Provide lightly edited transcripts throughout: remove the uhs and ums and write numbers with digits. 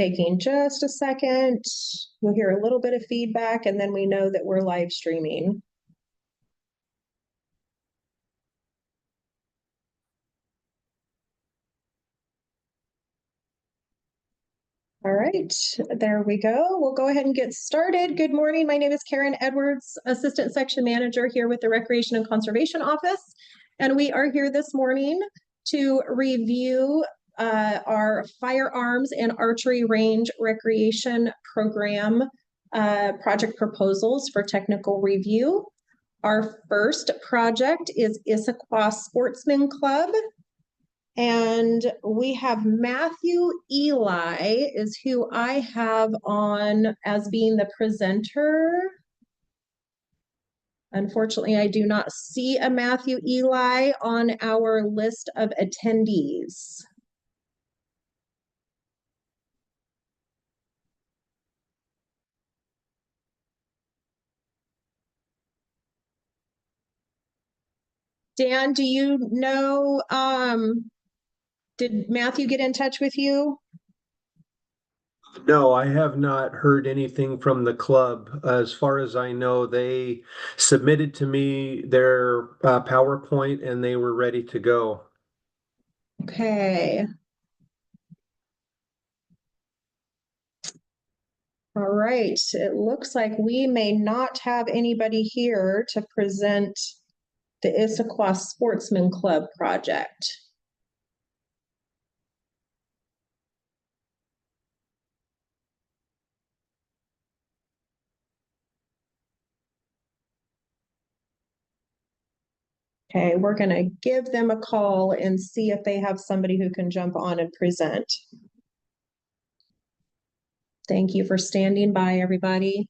taking just a second. We'll hear a little bit of feedback and then we know that we're live streaming. All right, there we go. We'll go ahead and get started. Good morning. My name is Karen Edwards, Assistant Section Manager here with the Recreation and Conservation Office. And we are here this morning to review our Firearms and Archery Range Recreation Program project proposals for technical review. Our first project is Issaquah Sportsman Club. And we have Matthew Eli is who I have on as being the presenter. Unfortunately, I do not see a Matthew Eli on our list of attendees. Dan, do you know, did Matthew get in touch with you? No, I have not heard anything from the club. As far as I know, they submitted to me their PowerPoint and they were ready to go. Okay. All right. It looks like we may not have anybody here to present the Issaquah Sportsman Club project. Okay, we're going to give them a call and see if they have somebody who can jump on and present. Thank you for standing by, everybody.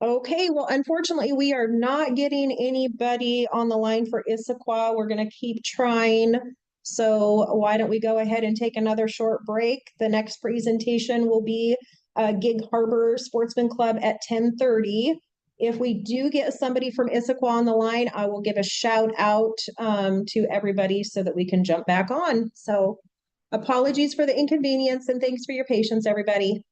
Okay, well, unfortunately, we are not getting anybody on the line for Issaquah. We're going to keep trying. So why don't we go ahead and take another short break? The next presentation will be Gig Harbor Sportsman Club at 10:30. If we do get somebody from Issaquah on the line, I will give a shout out to everybody so that we can jump back on. So apologies for the inconvenience and thanks for your patience, everybody.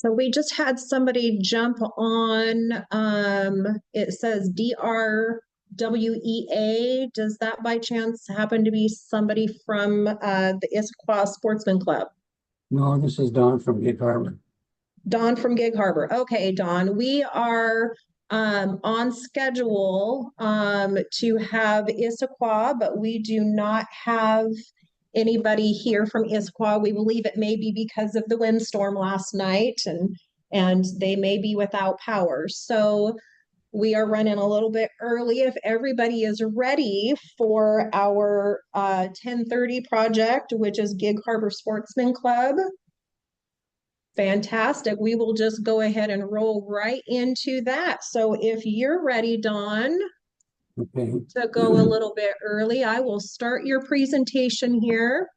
So we just had somebody jump on, it says DRWEA. Does that by chance happen to be somebody from the Issaquah Sportsman Club? No, this is Don from Gig Harbor. Dawn from Gig Harbor. Okay, Dawn, we are on schedule to have Issaquah, but we do not have anybody here from Issaquah. We believe it may be because of the windstorm last night and they may be without power. So we are running a little bit early. If everybody is ready for our 10:30 project, which is Gig Harbor Sportsman Club. Fantastic. We will just go ahead and roll right into that. So if you're ready, Dawn, Okay. to go a little bit early, I will start your presentation here.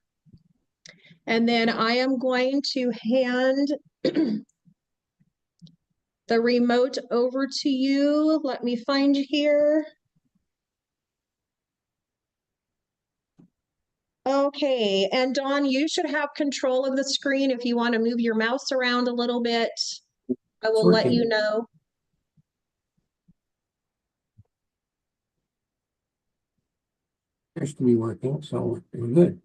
And then I am going to hand the remote over to you. Let me find you here. Okay, and Dawn, you should have control of the screen. If you want to move your mouse around a little bit, I will let you know. Appears to be working, so we're good.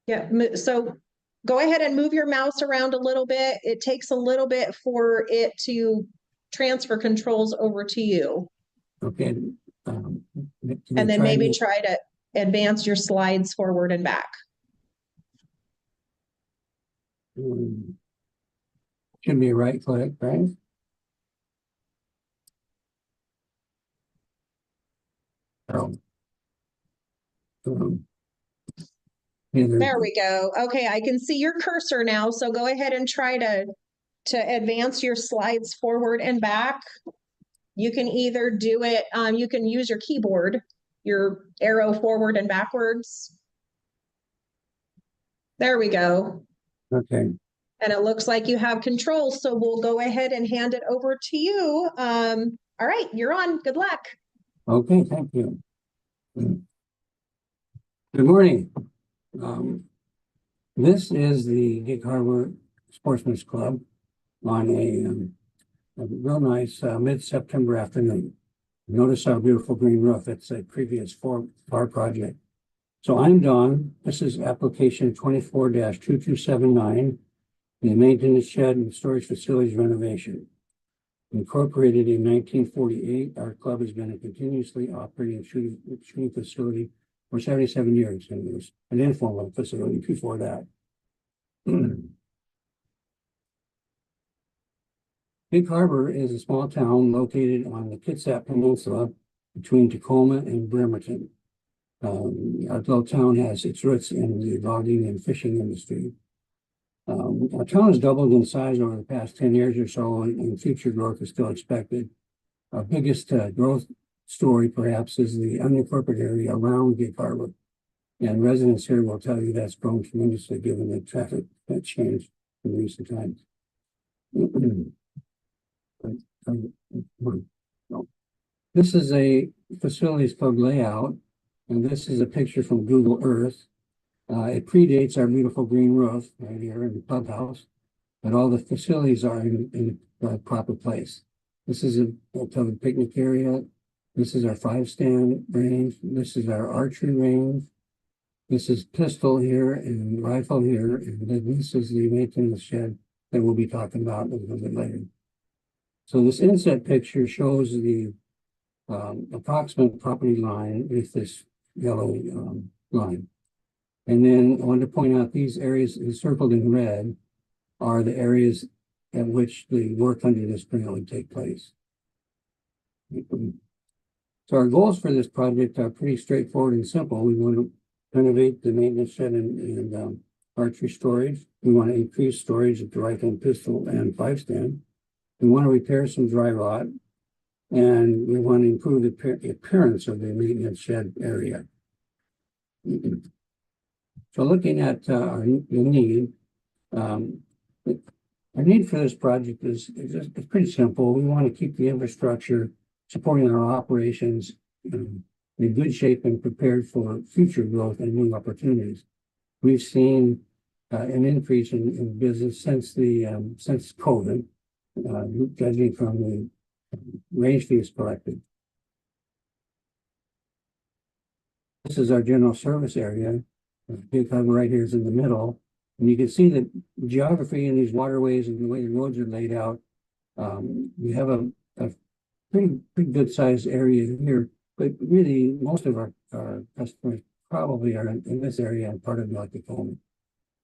Yeah, so go ahead and move your mouse around a little bit. It takes a little bit for it to transfer controls over to you. Okay. And then maybe try to advance your slides forward and back. Should be right click, right? Oh. There we go. Okay, I can see your cursor now. So go ahead and try to advance your slides forward and back. You can either do it, you can use your keyboard, your arrow forward and backwards. There we go. Okay. And it looks like you have control. So we'll go ahead and hand it over to you. All right, you're on. Good luck. Okay, thank you. Good morning. This is the Gig Harbor Sportsman's Club on a real nice mid-September afternoon. Notice our beautiful green roof. It's a previous FAR project. So I'm Don. This is application 24-2279, the maintenance shed and storage facilities renovation. Incorporated in 1948, our club has been a continuously operating shooting facility for 77 years, and it was an informal facility before that. Gig Harbor is a small town located on the Kitsap Peninsula between Tacoma and Bremerton. Our little town has its roots in the logging and fishing industry. Our town has doubled in size over the past 10 years or so, and future growth is still expected. Our biggest growth story, perhaps, is the unincorporated area around Gig Harbor. And residents here will tell you that's grown tremendously given the traffic that changed in recent times. This is a facilities club layout, and this is a picture from Google Earth. It predates our beautiful green roof right here in the clubhouse, but all the facilities are in the proper place. This is a covered picnic area. This is our 5-stand range. This is our archery range. This is pistol here and rifle here, and then this is the maintenance shed that we'll be talking about a little bit later. So this inset picture shows the approximate property line with this yellow line. And then I wanted to point out these areas encircled in red are the areas at which the work under this grant would take place. So our goals for this project are pretty straightforward and simple. We want to renovate the maintenance shed and archery storage. We want to increase storage at the rifle and pistol and 5-stand. We want to repair some dry rot, and we want to improve the appearance of the maintenance shed area. So looking at our need, our need for this project is pretty simple. We want to keep the infrastructure supporting our operations in good shape and prepared for future growth and new opportunities. We've seen an increase in business since since COVID, judging from the range fees collected. This is our general service area. The big hub right here is in the middle. And you can see the geography in these waterways and the way the roads are laid out. We have a pretty good sized area here, but really most of our customers probably are in this area and part of North Dakota.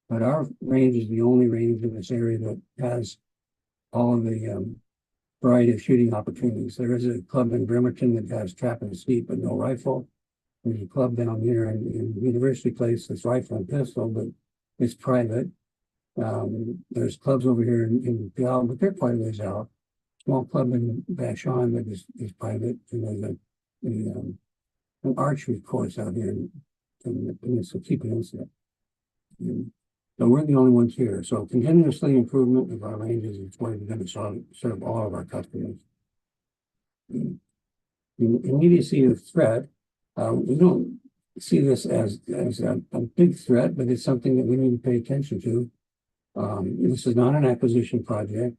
But our range is the only range in this area that has all of the variety of shooting opportunities. There is a club in Bremerton that has trap and skeet, but no rifle. There's a club down here in University Place that's rifle and pistol, but it's private. There's clubs over here in Gal, but they're quite a ways out. Small club in Vashon that is private, and there's an archery course out here in so keeping us there. So we're the only ones here. So continuously improvement of our ranges is what we're going to serve all of our customers. The immediacy of threat, we don't see this as a big threat, but it's something that we need to pay attention to. This is not an acquisition project.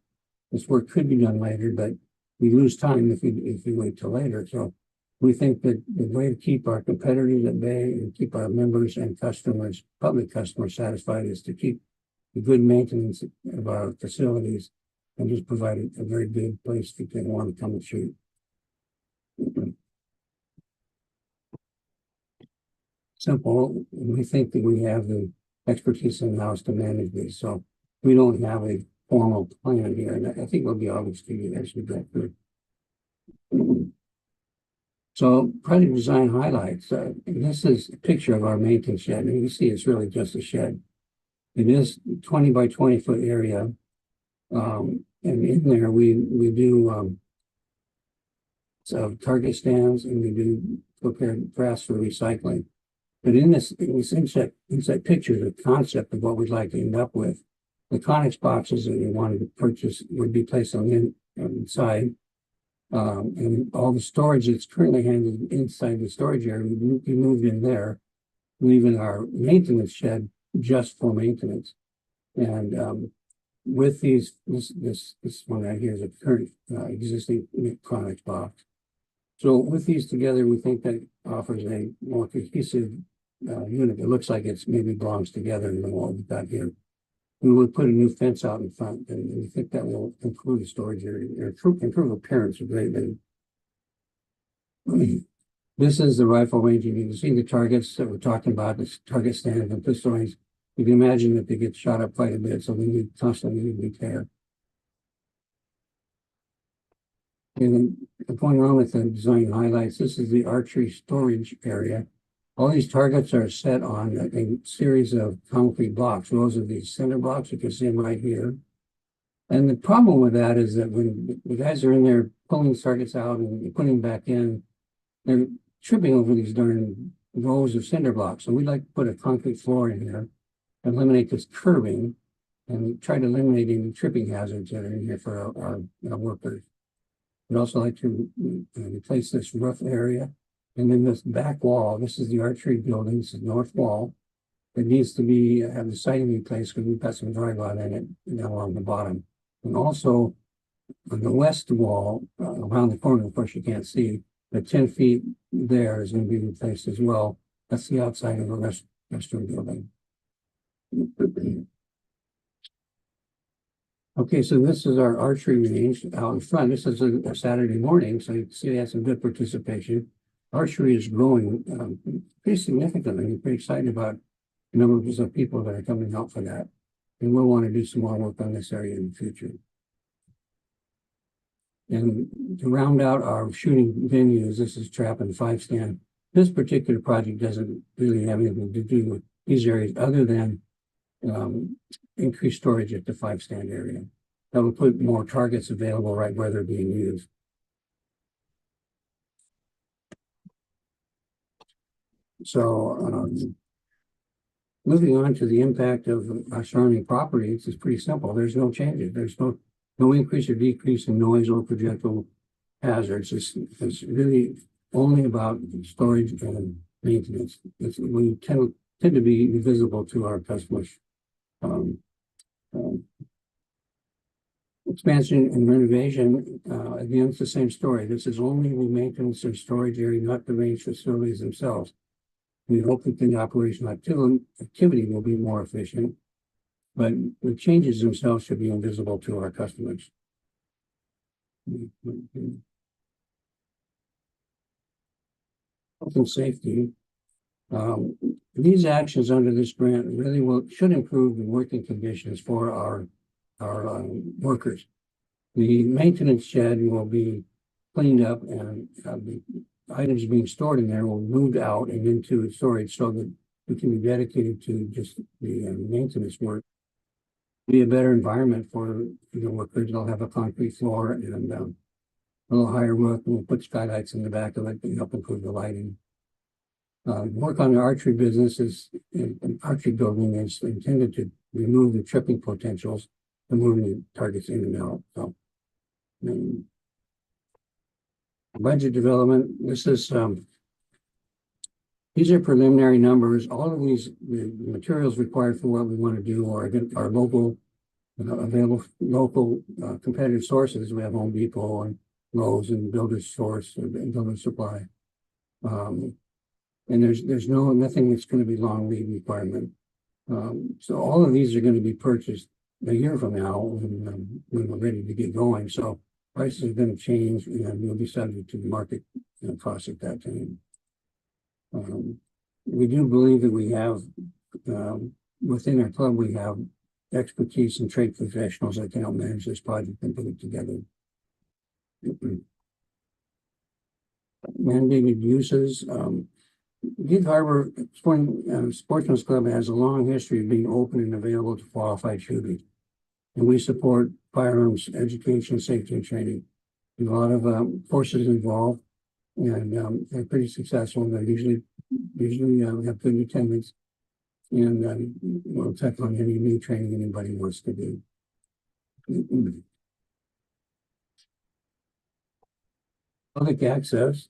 This work could be done later, but we lose time if we wait till later. So we think that the way to keep our competitors at bay and keep our members and customers, public customers, satisfied is to keep the good maintenance of our facilities and just provide a very good place for people who want to come and shoot. Simple. We think that we have the expertise in the house to manage this. So we don't have a formal plan here. And I think we'll be obvious to you as we go through. So project design highlights. This is a picture of our maintenance shed. And you can see it's really just a shed. It is 20 by 20 foot area. And in there we do so target stands, and we do prepare grass for recycling. But in this inside picture, the concept of what we'd like to end up with, the Conex boxes that we wanted to purchase would be placed on the inside. And all the storage that's currently handled inside the storage area would be moved in there, leaving our maintenance shed just for maintenance. And with these, this one right here is a current existing Conex box. So with these together, we think that offers a more cohesive unit. It looks like it's maybe belongs together in what we've got here. We would put a new fence out in front, and we think that will improve the storage area, or improve appearance of greatly. This is the rifle ranging. You can see the targets that we're talking about, the target stand and pistol range. You can imagine that they get shot up quite a bit, so we need constantly repair. And going on with the design highlights, this is the archery storage area. All these targets are set on a series of concrete blocks, rows of these center blocks. You can see them right here. And the problem with that is that when the guys are in there pulling the targets out and putting them back in, they're tripping over these darn rows of cinder blocks. So we'd like to put a concrete floor in here, eliminate this curving, and try to eliminate any tripping hazards that are in here for our workers. We'd also like to replace this roof area. And then this back wall, this is the archery building, this is the north wall. It needs to be have the siding replaced because we've got some drywall in it down along the bottom. And also on the west wall, around the corner, of course you can't see, but 10 feet there is going to be replaced as well. That's the outside of the restroom building. Okay, so this is our archery range out in front. This is a Saturday morning, so you can see they had some good participation. Archery is growing pretty significantly. We're pretty excited about the numbers of people that are coming out for that. And we'll want to do some more work on this area in the future. And to round out our shooting venues, this is trap and 5-stand. This particular project doesn't really have anything to do with these areas other than increased storage at the 5-stand area. That will put more targets available right where they're being used. So moving on to the impact of our surrounding properties is pretty simple. There's no changes. There's no increase or decrease in noise or projectile hazards. It's really only about storage and maintenance. We tend to be invisible to our customers Um, um, Expansion and renovation, again, it's the same story. This is only the maintenance and storage area, not the range facilities themselves. We hope that the operational activity will be more efficient, but the changes themselves should be invisible to our customers. Health and safety. These actions under this grant really should improve the working conditions for our workers. The maintenance shed will be cleaned up, and the items being stored in there will be moved out and into storage so that we can be dedicated to just the maintenance work. Be a better environment for the workers. They'll have a concrete floor and a little higher roof, and we'll put skylights in the back of it to help improve the lighting. Work on the archery business archery building is intended to remove the tripping potentials and moving the targets in and out. So, budget development. This is these are preliminary numbers. All of the materials required for what we want to do are local, available local competitive sources. We have Home Depot and Lowe's and Builder's Source and Builder's Supply. And there's nothing that's going to be long lead requirement. So all of these are going to be purchased a year from now when we're ready to get going. So prices are going to change, and we'll be subject to the market cost at that time. We do believe that we have within our club we have expertise and trade professionals that can help manage this project and put it together. Mandated uses. Gig Harbor Sportsman's Club has a long history of being open and available to qualified shooters. And we support firearms education, safety, and training. There's a lot of forces involved, and they're pretty successful. They usually have good attendance, and we'll check on any new training anybody wants to do. Public access.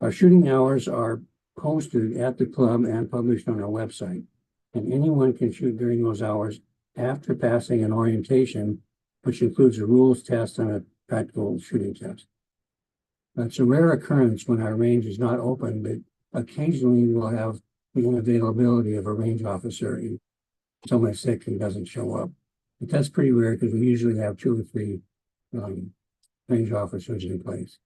Our shooting hours are posted at the club and published on our website, and anyone can shoot during those hours after passing an orientation, which includes a rules test and a practical shooting test. That's a rare occurrence when our range is not open, but occasionally we'll have the unavailability of a range officer if someone's sick and doesn't show up. But that's pretty rare because we usually have 2 or 3 range officers in place.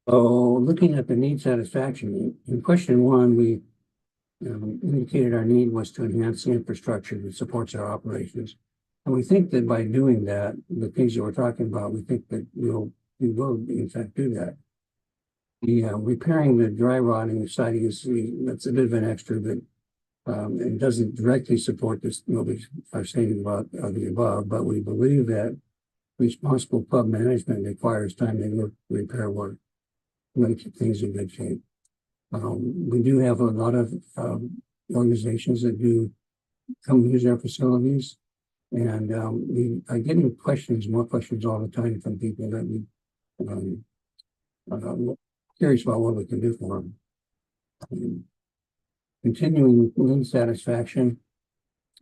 So looking at the need satisfaction, in question 1, we indicated our need was to enhance the infrastructure that supports our operations. And we think that by doing that, the things that we're talking about, we think that we will in fact do that. The repairing the dry rotting the siding that's a bit of an extra, but it doesn't directly support this, what we are stating about the above, but we believe that responsible pub management requires time to repair work. We're going to keep things in good shape. We do have a lot of organizations that do come use our facilities, and we are getting more questions all the time from people that we curious about what we can do for them. Continuing lead satisfaction.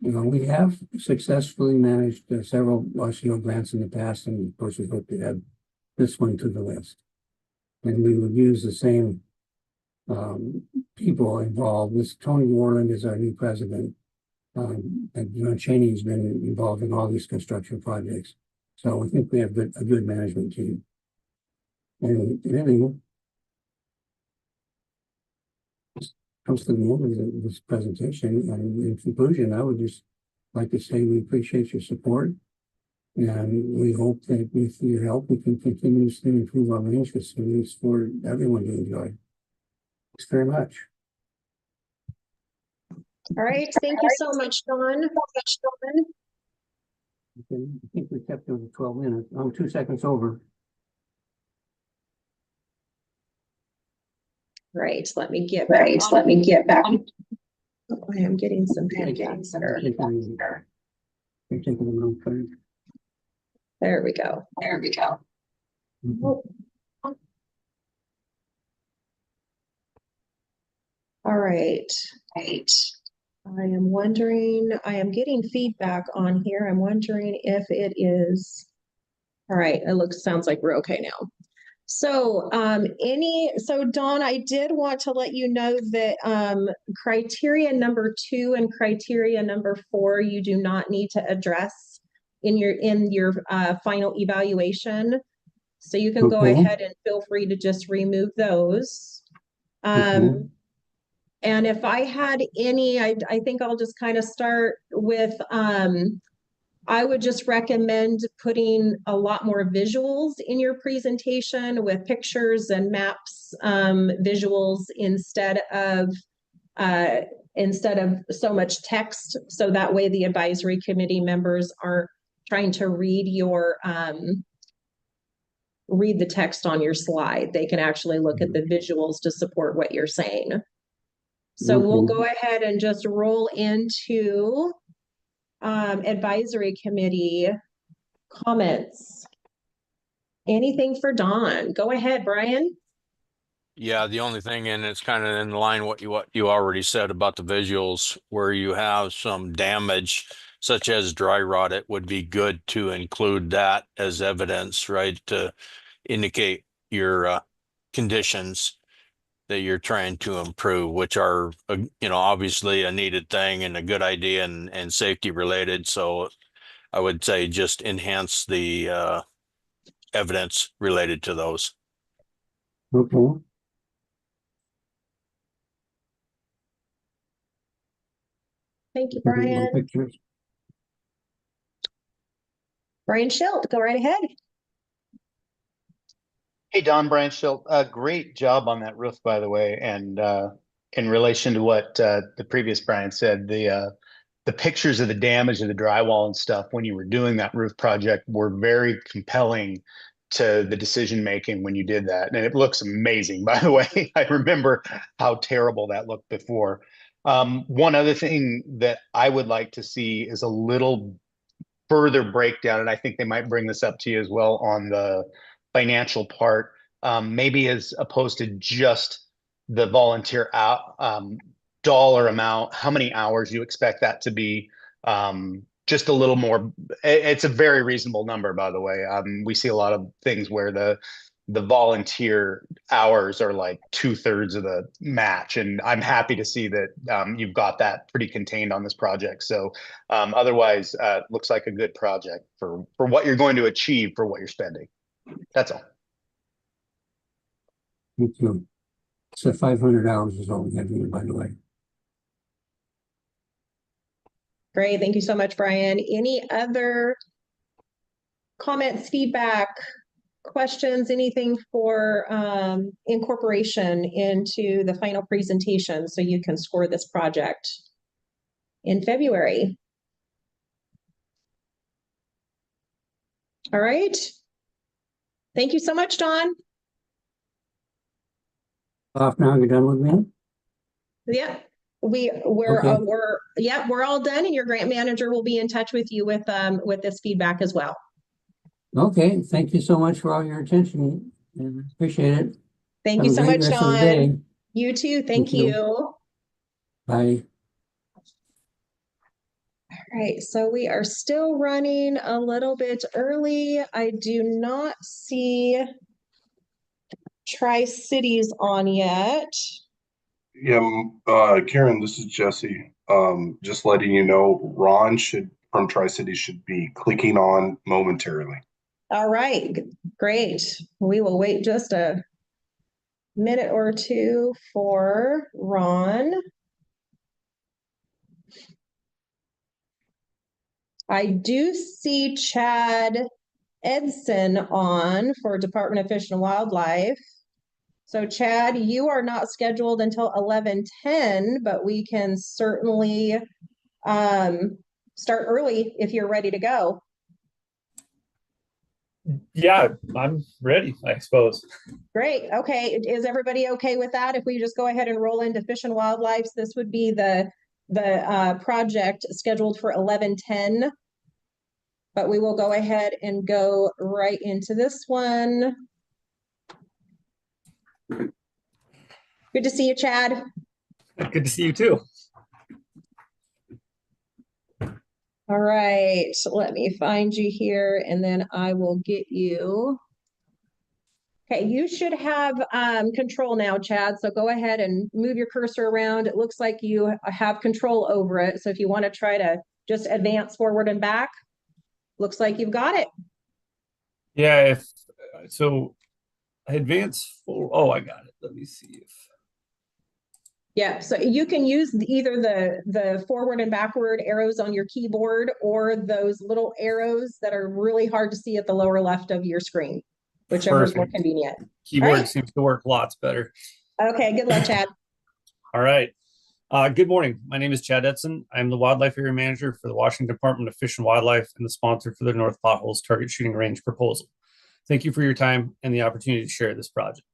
We have successfully managed several RCO grants in the past, and of course we hope to add this one to the list. And we would use the same people involved. Tony Warland is our new president. And John Cheney has been involved in all these construction projects. So we think we have a good management team. And really, this comes to the end of this presentation. And in conclusion, I would just like to say we appreciate your support. And we hope that with your help, we can continuously improve our range facilities for everyone to enjoy. Thanks very much. All right, thank you so much, Don. Okay, I think we kept it at 12 minutes. I'm 2 seconds over. Right, let me get back. Oh, I am getting some feedback. You're taking them real quick. There we go. Mhm. All right. Right. I am wondering, I am getting feedback on here. I'm wondering if it is. All right, sounds like we're okay now. So, Dawn, I did want to let you know that criteria number 2 and criteria number 4, you do not need to address in your final evaluation. So you can go Okay. ahead and feel free to just remove those. Okay. And if I had any, I think I'll just kind of start with, I would just recommend putting a lot more visuals in your presentation with pictures and maps, visuals instead of so much text. So that way the advisory committee members aren't trying to read the text on your slide. They can actually look at the visuals to support what you're saying. So we'll go ahead and just roll into advisory committee comments. Anything for Dawn? Go ahead, Brian. Yeah, the only thing, and it's kind of in line what you already said about the visuals, where you have some damage such as dry rot, it would be good to include that as evidence, right, to indicate your conditions that you're trying to improve, which are obviously a needed thing and a good idea and safety related. So I would say just enhance the evidence related to those. Okay. Thank you, More Brian. pictures. Brian Schilt, go right ahead. Hey, Don, Brian Schilt, great job on that roof, by the way. And in relation to what the previous Brian said, the pictures of the damage of the drywall and stuff when you were doing that roof project were very compelling to the decision making when you did that. And it looks amazing, by the way. I remember how terrible that looked before. One other thing that I would like to see is a little further breakdown, and I think they might bring this up to you as well on the financial part, maybe as opposed to just the volunteer dollar amount, how many hours you expect that to be. Just a little more. It's a very reasonable number, by the way. We see a lot of things where the volunteer hours are like 2/3 of the match, and I'm happy to see that you've got that pretty contained on this project. So otherwise, looks like a good project for what you're going to achieve for what you're spending. That's all. Thank you. So 500 hours is all we have here, by the way. Great. Thank you so much, Brian. Any other comments, feedback, questions, anything for incorporation into the final presentation so you can score this project in February? All right. Thank you so much, Dawn. Off now, you're done with me? Yeah, we're all done, and your grant manager will be in touch with you with this feedback as well. Okay, thank you so much for all your attention. Appreciate it. Thank you so much, Dawn. Day. You too. Thank you. Bye. All right, so we are still running a little bit early. I do not see Tri-Cities on yet. Yeah, Karen, this is Jesse. Just letting you know, Ron from Tri-Cities should be clicking on momentarily. All right, great. We will wait just a minute or two for Ron. I do see Chad Edson on for Department of Fish and Wildlife. So Chad, you are not scheduled until 11:10, but we can certainly start early if you're ready to go. Yeah, I'm ready, I suppose. Great. Okay. Is everybody okay with that? If we just go ahead and roll into Fish and Wildlife, this would be the project scheduled for 11:10. But we will go ahead and go right into this one. Good to see you, Chad. Good to see you too. All right, let me find you here and then I will get you. Okay, you should have control now, Chad. So go ahead and move your cursor around. It looks like you have control over it. So if you want to try to just advance forward and back, looks like you've got it. Yeah, if so, advance for. Oh, I got it. Let me see if. Yeah, so you can use either the forward and backward arrows on your keyboard or those little arrows that are really hard to see at the lower left of your screen, whichever is more Perfect. convenient. Keyboard right. seems to work lots better. Okay, good luck, Chad. All right. Good morning. My name is Chad Edson. I'm the Wildlife Area Manager for the Washington Department of Fish and Wildlife and the sponsor for the North Potholes Target Shooting Range proposal. Thank you for your time and the opportunity to share this project.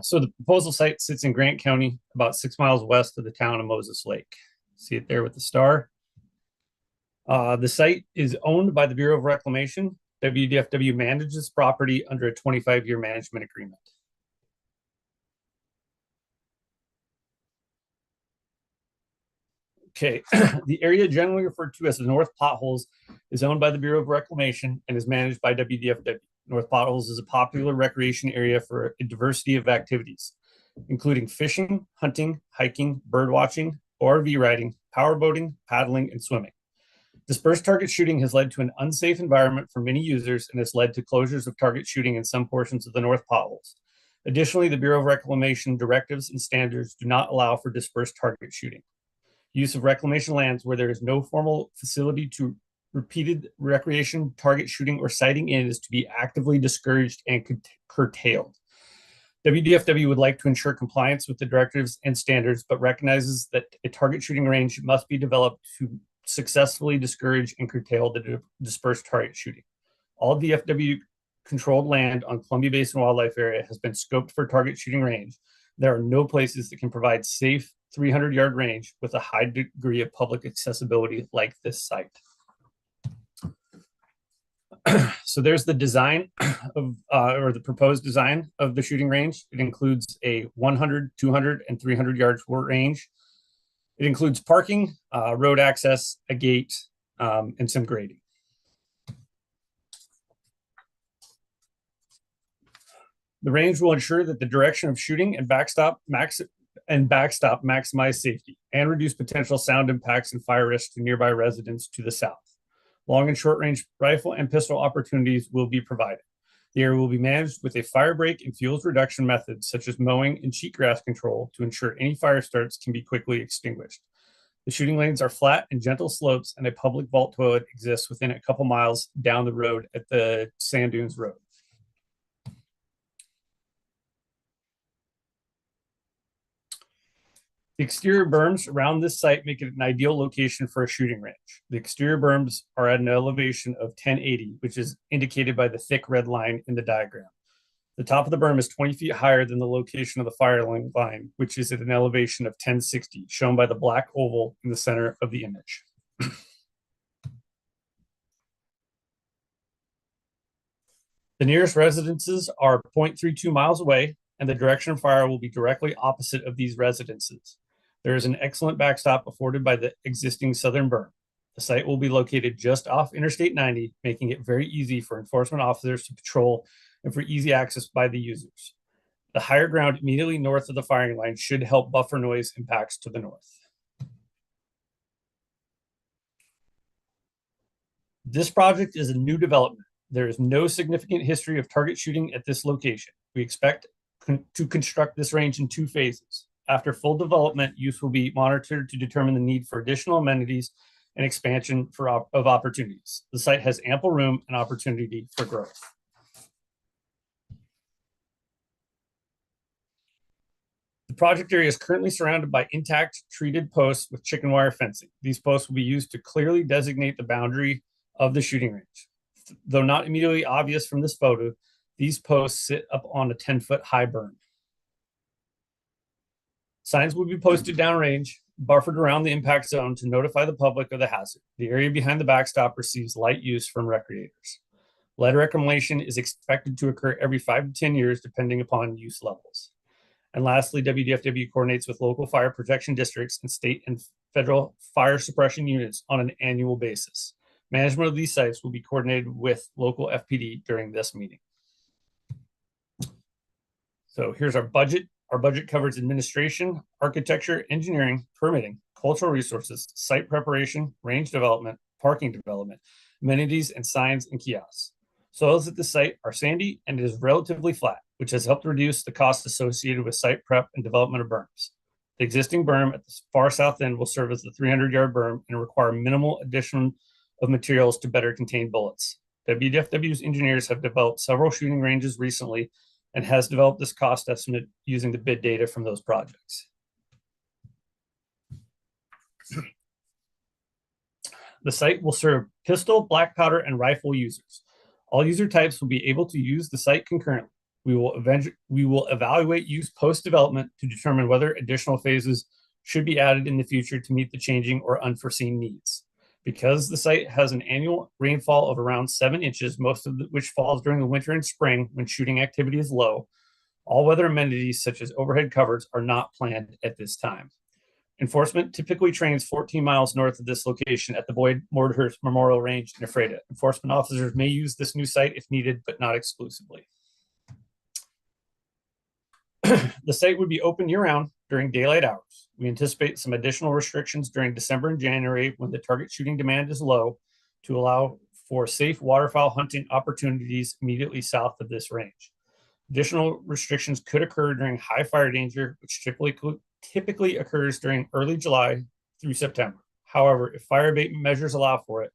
So the proposal site sits in Grant County, about 6 miles west of the town of Moses Lake. See it there with the star. The site is owned by the Bureau of Reclamation. WDFW manages property under a 25-year management agreement. Okay, the area generally referred to as the North Potholes is owned by the Bureau of Reclamation and is managed by WDFW. North Potholes is a popular recreation area for a diversity of activities, including fishing, hunting, hiking, bird watching, ORV riding, powerboating, paddling, and swimming. Dispersed target shooting has led to an unsafe environment for many users and has led to closures of target shooting in some portions of the North Potholes. Additionally, the Bureau of Reclamation directives and standards do not allow for dispersed target shooting. Use of reclamation lands where there is no formal facility to repeated recreation, target shooting, or sighting in is to be actively discouraged and curtailed. WDFW would like to ensure compliance with the directives and standards, but recognizes that a target shooting range must be developed to successfully discourage and curtail the dispersed target shooting. All DFW controlled land on Columbia Basin Wildlife Area has been scoped for target shooting range. There are no places that can provide safe 300-yard range with a high degree of public accessibility like this site. So there's the design of, or the proposed design of the shooting range. It includes a 100, 200, and 300-yard range. It includes parking, road access, a gate, and some grading. The range will ensure that the direction of shooting and backstop maximize safety and reduce potential sound impacts and fire risks to nearby residents to the south. Long and short range rifle and pistol opportunities will be provided. The area will be managed with a fire break and fuels reduction methods such as mowing and cheatgrass control to ensure any fire starts can be quickly extinguished. The shooting lanes are flat and gentle slopes, and a public vault toilet exists within a couple miles down the road at the Sand Dunes Road. The exterior berms around this site make it an ideal location for a shooting range. The exterior berms are at an elevation of 1080, which is indicated by the thick red line in the diagram. The top of the berm is 20 feet higher than the location of the fire line, which is at an elevation of 1060, shown by the black oval in the center of the image. The nearest residences are 0.32 miles away, and the direction of fire will be directly opposite of these residences. There is an excellent backstop afforded by the existing southern berm. The site will be located just off Interstate 90, making it very easy for enforcement officers to patrol and for easy access by the users. The higher ground immediately north of the firing line should help buffer noise impacts to the north. This project is a new development. There is no significant history of target shooting at this location. We expect to construct this range in 2 phases. After full development, use will be monitored to determine the need for additional amenities and expansion of opportunities. The site has ample room and opportunity for growth. The project area is currently surrounded by intact treated posts with chicken wire fencing. These posts will be used to clearly designate the boundary of the shooting range. Though not immediately obvious from this photo, these posts sit up on a 10-foot high berm. Signs will be posted downrange, buffered around the impact zone to notify the public of the hazard. The area behind the backstop receives light use from recreators. Lead reclamation is expected to occur every 5 to 10 years, depending upon use levels. And lastly, WDFW coordinates with local fire protection districts and state and federal fire suppression units on an annual basis. Management of these sites will be coordinated with local FPD during this meeting. So here's our budget. Our budget covers administration, architecture, engineering, permitting, cultural resources, site preparation, range development, parking development, amenities, and signs and kiosks. Soils at the site are sandy and it is relatively flat, which has helped reduce the costs associated with site prep and development of berms. The existing berm at the far south end will serve as the 300-yard berm and require minimal addition of materials to better contain bullets. WDFW's engineers have developed several shooting ranges recently and has developed this cost estimate using the bid data from those projects. The site will serve pistol, black powder, and rifle users. All user types will be able to use the site concurrently. We will evaluate use post-development to determine whether additional phases should be added in the future to meet the changing or unforeseen needs. Because the site has an annual rainfall of around 7 inches, most of which falls during the winter and spring when shooting activity is low, all weather amenities such as overhead covers are not planned at this time. Enforcement typically trains 14 miles north of this location at the Boyd Morhurst Memorial Range in Ephrata. Enforcement officers may use this new site if needed, but not exclusively. The site would be open year-round during daylight hours. We anticipate some additional restrictions during December and January when the target shooting demand is low to allow for safe waterfowl hunting opportunities immediately south of this range. Additional restrictions could occur during high fire danger, which typically occurs during early July through September. However, if fire abatement measures allow for it,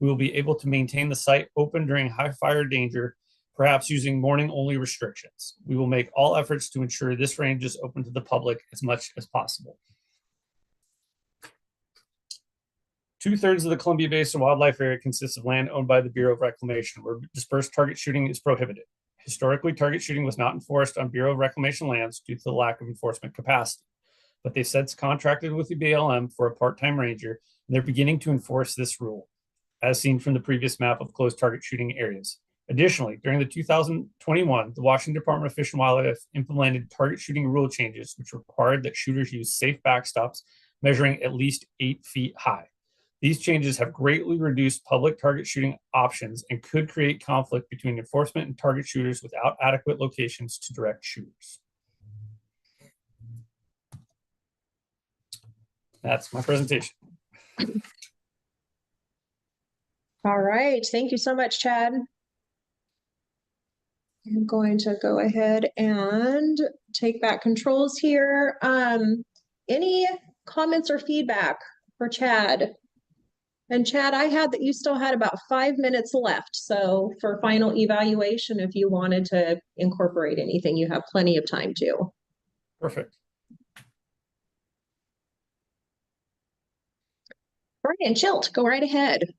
we will be able to maintain the site open during high fire danger, perhaps using morning-only restrictions. We will make all efforts to ensure this range is open to the public as much as possible. 2/3 of the Columbia Basin Wildlife Area consists of land owned by the Bureau of Reclamation, where dispersed target shooting is prohibited. Historically, target shooting was not enforced on Bureau of Reclamation lands due to the lack of enforcement capacity, but they've since contracted with the BLM for a part-time ranger, and they're beginning to enforce this rule, as seen from the previous map of closed target shooting areas. Additionally, during the 2021, the Washington Department of Fish and Wildlife implemented target shooting rule changes, which required that shooters use safe backstops measuring at least 8 feet high. These changes have greatly reduced public target shooting options and could create conflict between enforcement and target shooters without adequate locations to direct shooters. That's my presentation. All right, thank you so much, Chad. I'm going to go ahead and take back controls here. Any comments or feedback for Chad? And Chad, I had that you still had about 5 minutes left. So for final evaluation, if you wanted to incorporate anything, you have plenty of time to. Perfect. Brian Chilt, go right ahead.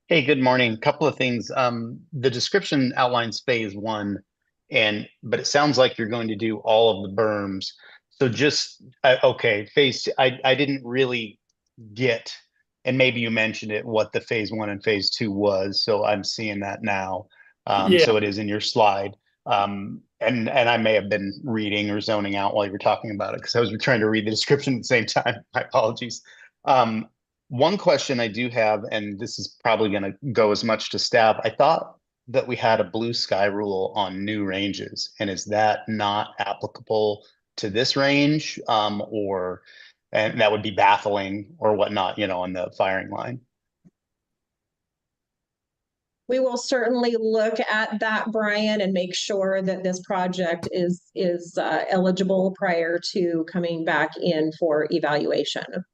Hey, good morning. Couple of things. The description outlines phase 1, but it sounds like you're going to do all of the berms. So just okay, phase 2. I didn't really get, and maybe you mentioned it, what the phase 1 and phase 2 was. So I'm seeing that now. So it is in your slide. And I may have been reading or zoning out while you were talking about it because I was trying to read the description at the same time. My apologies. One question I do have, and this is probably going to go as much to staff. I thought that we had a blue sky rule on new ranges, and is that not applicable to this range, and that would be baffling or whatnot, on the firing line? We will certainly look at that, Brian, and make sure that this project is eligible prior to coming back in for evaluation.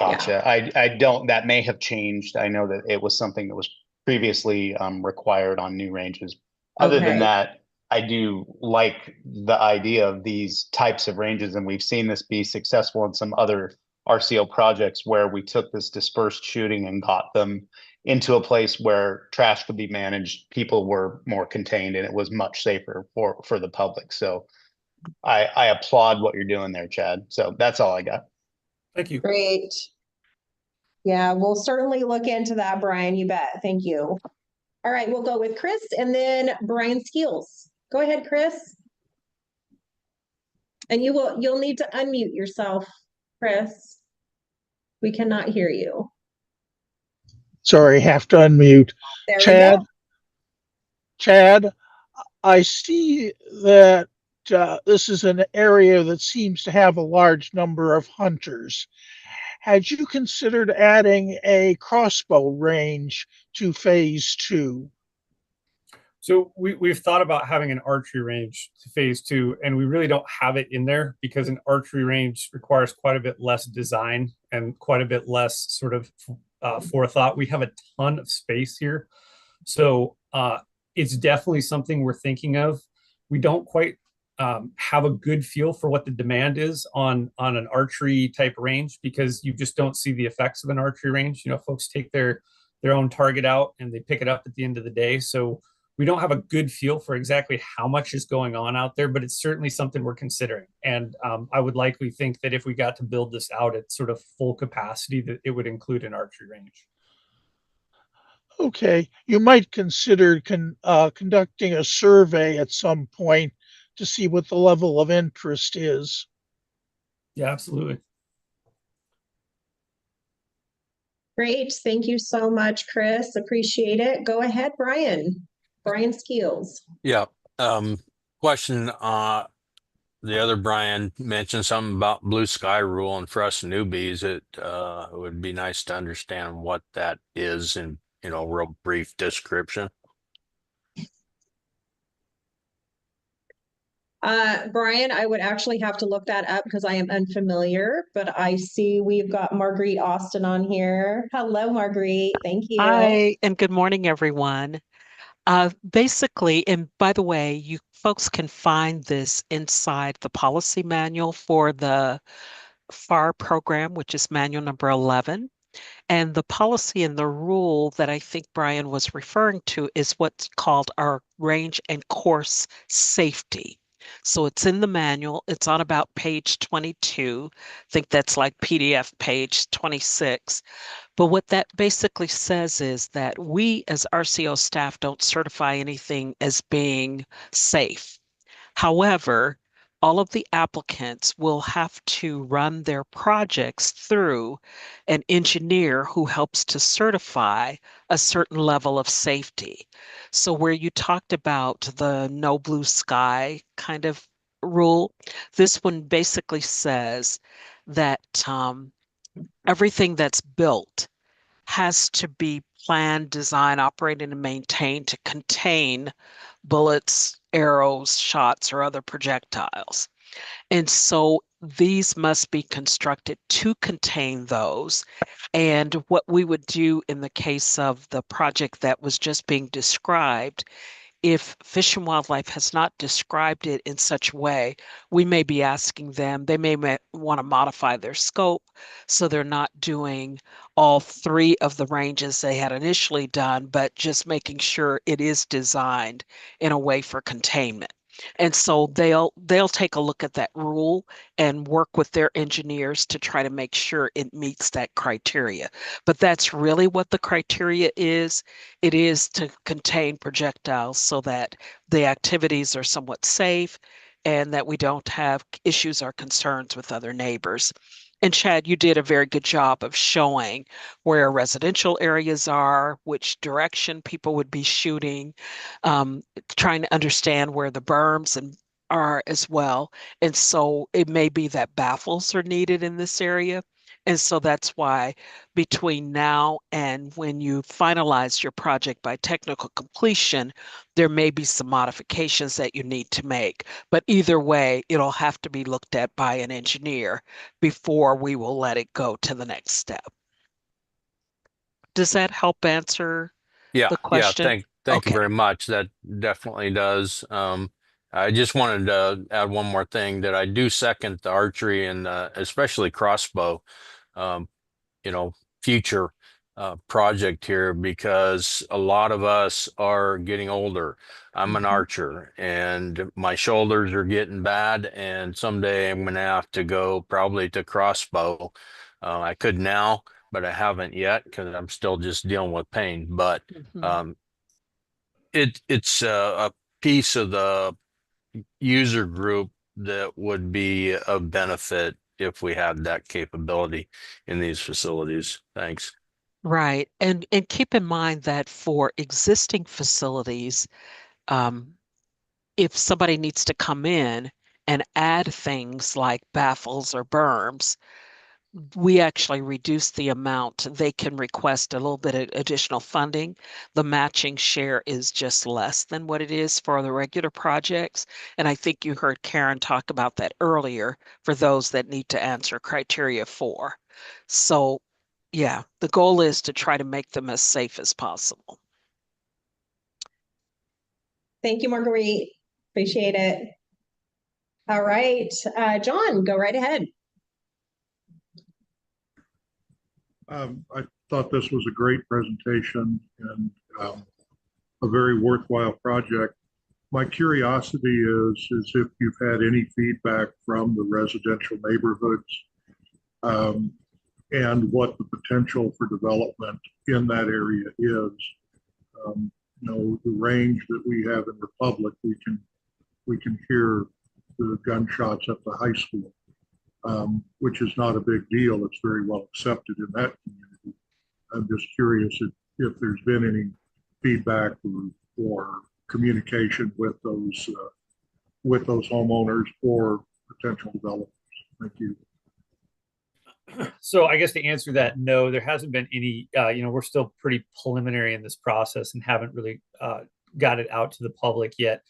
Gotcha. Yeah. I don't, that may have changed. I know that it was something that was previously required on new ranges. Other than that, I do like the idea of these types of ranges, and we've seen this be successful in some other RCO projects where we took this dispersed shooting and got them into a place where trash could be managed, people were more contained, and it was much safer for the public. So I applaud what you're doing there, Chad. So that's all I got. Thank you. Great. Yeah, we'll certainly look into that, Brian. You bet. Thank you. All right, we'll go with Chris and then Brian Skeels. Go ahead, Chris. And you'll need to unmute yourself, Chris. We cannot hear you. Sorry, have to unmute. There we Chad, go. Chad, I see that this is an area that seems to have a large number of hunters. Had you considered adding a crossbow range to phase two? So we've thought about having an archery range to phase two, and we really don't have it in there because an archery range requires quite a bit less design and quite a bit less sort of forethought. We have a ton of space here. So it's definitely something we're thinking of. We don't quite have a good feel for what the demand is on an archery type range because you just don't see the effects of an archery range. You know, folks take their own target out and they pick it up at the end of the day. So we don't have a good feel for exactly how much is going on out there, but it's certainly something we're considering. And I would likely think that if we got to build this out at sort of full capacity, that it would include an archery range. Okay, you might consider conducting a survey at some point to see what the level of interest is. Yeah, absolutely. Great. Thank you so much, Chris. Appreciate it. Go ahead, Brian. Brian Skeels. Yeah. Question, the other Brian mentioned something about blue sky rule, and for us newbies, it would be nice to understand what that is in, real brief description. Brian, I would actually have to look that up because I am unfamiliar, but I see we've got Marguerite Austin on here. Hello, Marguerite. Thank you. Hi, and good morning, everyone. Basically, and by the way, you folks can find this inside the policy manual for the FAR program, which is manual number 11. And the policy and the rule that I think Brian was referring to is what's called our range and course safety. So it's in the manual. It's on about page 22. I think that's like PDF page 26. But what that basically says is that we as RCO staff don't certify anything as being safe. However, all of the applicants will have to run their projects through an engineer who helps to certify a certain level of safety. So where you talked about the no blue sky kind of rule, this one basically says that everything that's built has to be planned, designed, operated, and maintained to contain bullets, arrows, shots, or other projectiles. And so these must be constructed to contain those. And what we would do in the case of the project that was just being described, if Fish and Wildlife has not described it in such a way, we may be asking them, they may want to modify their scope so they're not doing all three of the ranges they had initially done, but just making sure it is designed in a way for containment. And so they'll take a look at that rule and work with their engineers to try to make sure it meets that criteria. But that's really what the criteria is. It is to contain projectiles so that the activities are somewhat safe and that we don't have issues or concerns with other neighbors. And Chad, you did a very good job of showing where residential areas are, which direction people would be shooting, trying to understand where the berms are as well. And so it may be that baffles are needed in this area. And so that's why between now and when you finalize your project by technical completion, there may be some modifications that you need to make. But either way, it'll have to be looked at by an engineer before we will let it go to the next step. Does that help answer the question? Thank you very much. That definitely does. I just wanted to add one more thing, that I do second the archery and especially crossbow, future project here, because a lot of us are getting older. I'm an archer and my shoulders are getting bad, and someday I'm going to have to go probably to crossbow. I could now, but I haven't yet because I'm still just dealing with pain. But it's a piece of the user group that would be of benefit if we had that capability in these facilities. Thanks. Right. And keep in mind that for existing facilities, um, if somebody needs to come in and add things like baffles or berms, we actually reduce the amount. They can request a little bit of additional funding. The matching share is just less than what it is for the regular projects. And I think you heard Karen talk about that earlier for those that need to answer criteria 4. So yeah, the goal is to try to make them as safe as possible. Thank you, Marguerite. Appreciate it. All right, John, go right ahead. I thought this was a great presentation and a very worthwhile project. My curiosity is if you've had any feedback from the residential neighborhoods and what the potential for development in that area is. The range that we have in Republic, we can hear the gunshots at the high school, which is not a big deal. It's very well accepted in that community. I'm just curious if there's been any feedback or communication with those homeowners or potential developers. Thank you. So I guess to answer that, no, there hasn't been any, we're still pretty preliminary in this process and haven't really got it out to the public yet.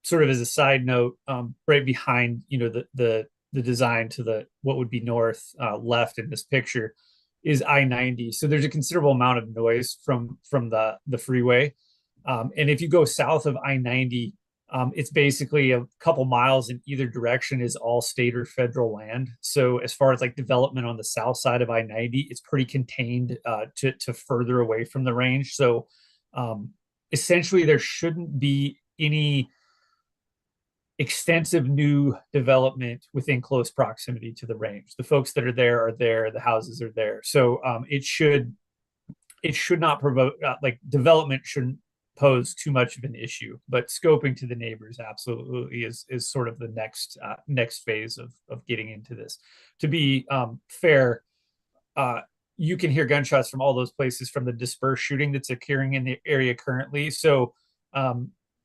Sort of as a side note, right behind, the design to the, what would be north left in this picture is I-90. So there's a considerable amount of noise from the freeway. And if you go south of I-90, it's basically a couple miles in either direction is all state or federal land. So as far as like development on the south side of I-90, it's pretty contained to further away from the range. So essentially there shouldn't be any extensive new development within close proximity to the range. The folks that are there, the houses are there. So it should not provoke, development shouldn't pose too much of an issue, but scoping to the neighbors absolutely is sort of the next phase of getting into this. To be fair, you can hear gunshots from all those places from the dispersed shooting that's occurring in the area currently. So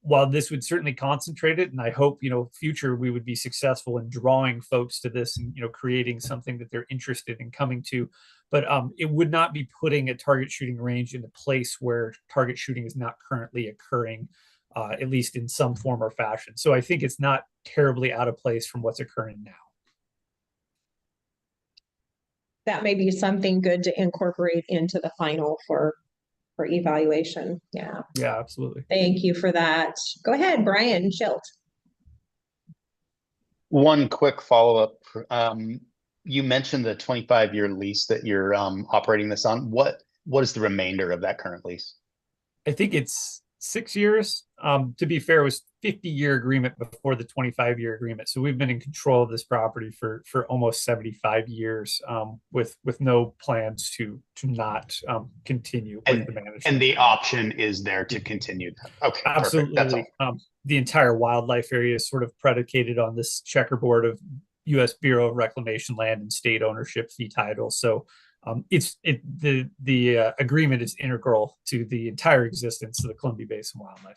while this would certainly concentrate it, and I hope, future we would be successful in drawing folks to this and, creating something that they're interested in coming to, but it would not be putting a target shooting range in a place where target shooting is not currently occurring, at least in some form or fashion. So I think it's not terribly out of place from what's occurring now. That may be something good to incorporate into the final for evaluation. Yeah. Yeah, absolutely. Thank you for that. Go ahead, Brian Schilt. One quick follow-up. You mentioned the 25-year lease that you're operating this on. What is the remainder of that current lease? I think it's 6 years. To be fair, it was 50-year agreement before the 25-year agreement. So we've been in control of this property for almost 75 years, with no plans to not continue with the management. And the option is there to continue that. Okay, absolutely. Perfect. That's all. The entire wildlife area is sort of predicated on this checkerboard of U.S. Bureau of Reclamation land and state ownership fee title. So the agreement is integral to the entire existence of the Columbia Basin Wildlife Area.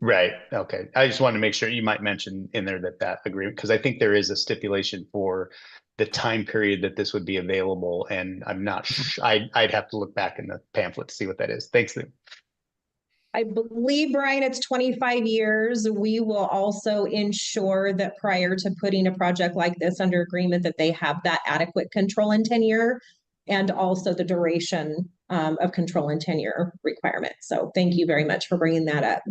Right. Okay. I just wanted to make sure you might mention in there that agreement, because I think there is a stipulation for the time period that this would be available, and I'm not sure. I'd have to look back in the pamphlet to see what that is. Thanks, Lou. I believe, Brian, it's 25 years. We will also ensure that prior to putting a project like this under agreement, that they have that adequate control and tenure, and also the duration of control and tenure requirement. So thank you very much for bringing that up.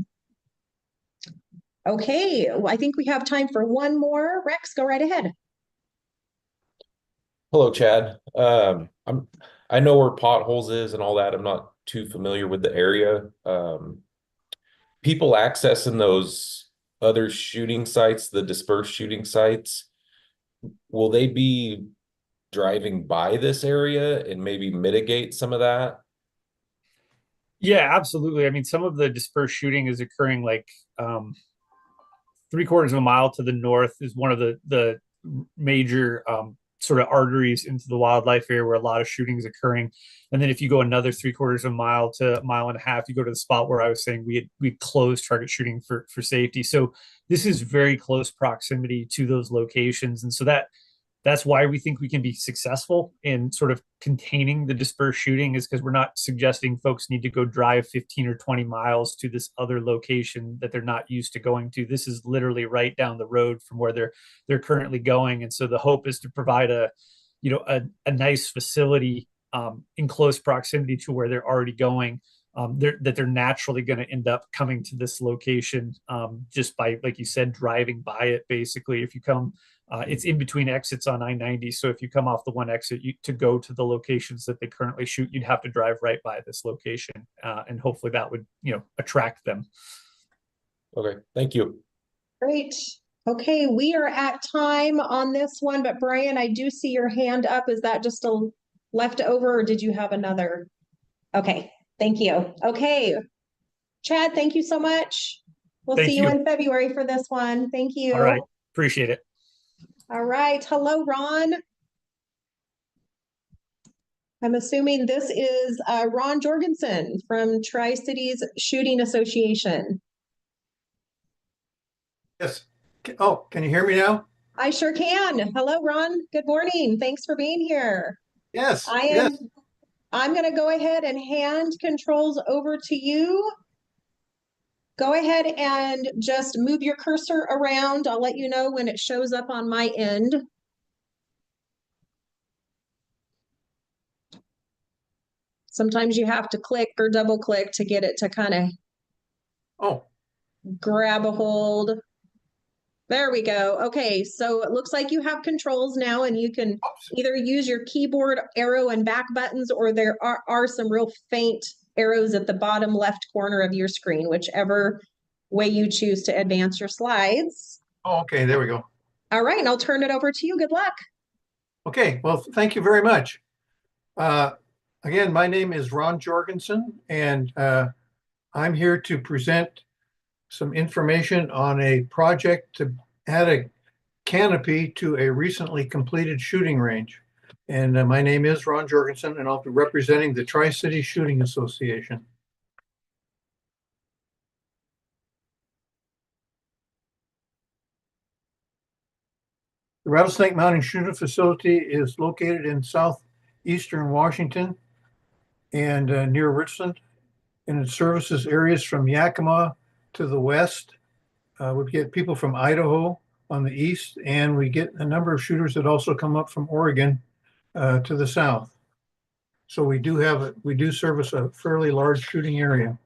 Okay, well, I think we have time for one more. Rex, go right ahead. Hello, Chad. I know where Potholes is and all that. I'm not too familiar with the area. People accessing those other shooting sites, the dispersed shooting sites, will they be driving by this area and maybe mitigate some of that? Yeah, absolutely. I mean, some of the dispersed shooting is occurring 3/4 of a mile to the north is one of the major sort of arteries into the wildlife area where a lot of shooting is occurring. And then if you go another 3/4 of a mile to a mile and a half, you go to the spot where I was saying we closed target shooting for safety. So this is very close proximity to those locations, and so that's why we think we can be successful in sort of containing the dispersed shooting, is because we're not suggesting folks need to go drive 15 or 20 miles to this other location that they're not used to going to. This is literally right down the road from where they're currently going. And so the hope is to provide a nice facility in close proximity to where they're already going. That they're naturally going to end up coming to this location just by, like you said, driving by it. Basically, if you come, it's in between exits on I-90. So if you come off the one exit to go to the locations that they currently shoot, you'd have to drive right by this location, and hopefully that would attract them. Okay, thank you. Great. Okay, we are at time on this one, but Brian, I do see your hand up. Is that just a leftover, or did you have another? Okay, thank you. Okay, Chad, thank you so much. We'll Thank see you you. in February for this one. Thank you. All right, appreciate it. All right. Hello, Ron. I'm assuming this is Ron Jorgensen from Tri-Cities Shooting Association. Yes. Oh, can you hear me now? I sure can. Hello, Ron. Good morning. Thanks for being here. Yes. I'm going to go ahead and hand controls over to you. Go ahead and just move your cursor around. I'll let you know when it shows up on my end. Sometimes you have to click or double click to get it to kind of grab a hold. There we go. Okay, so it looks like you have controls now, and you can either use your keyboard arrow and back buttons, or there are some real faint arrows at the bottom left corner of your screen, whichever way you choose to advance your slides. Oh, okay, there we go. All right, and I'll turn it over to you. Good luck. Okay, well, thank you very much. Again, my name is Ron Jorgensen, and I'm here to present some information on a project to add a canopy to a recently completed shooting range. And my name is Ron Jorgensen, and I'll be representing the Tri-Cities Shooting Association. The Rattlesnake Mountain Shooting Facility is located in southeastern Washington and near Richland, and it services areas from Yakima to the west. We get people from Idaho on the east, and we get a number of shooters that also come up from Oregon to the south. So we do service a fairly large shooting area.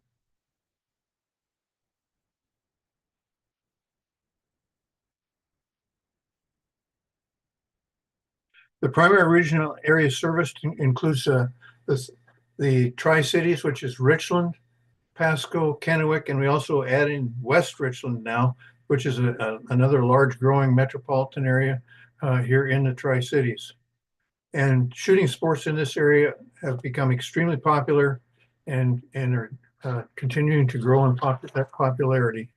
The primary regional area serviced includes the Tri-Cities, which is Richland, Pasco, Kennewick, and we also add in West Richland now, which is another large growing metropolitan area here in the Tri-Cities. And shooting sports in this area have become extremely popular and are continuing to grow in popularity.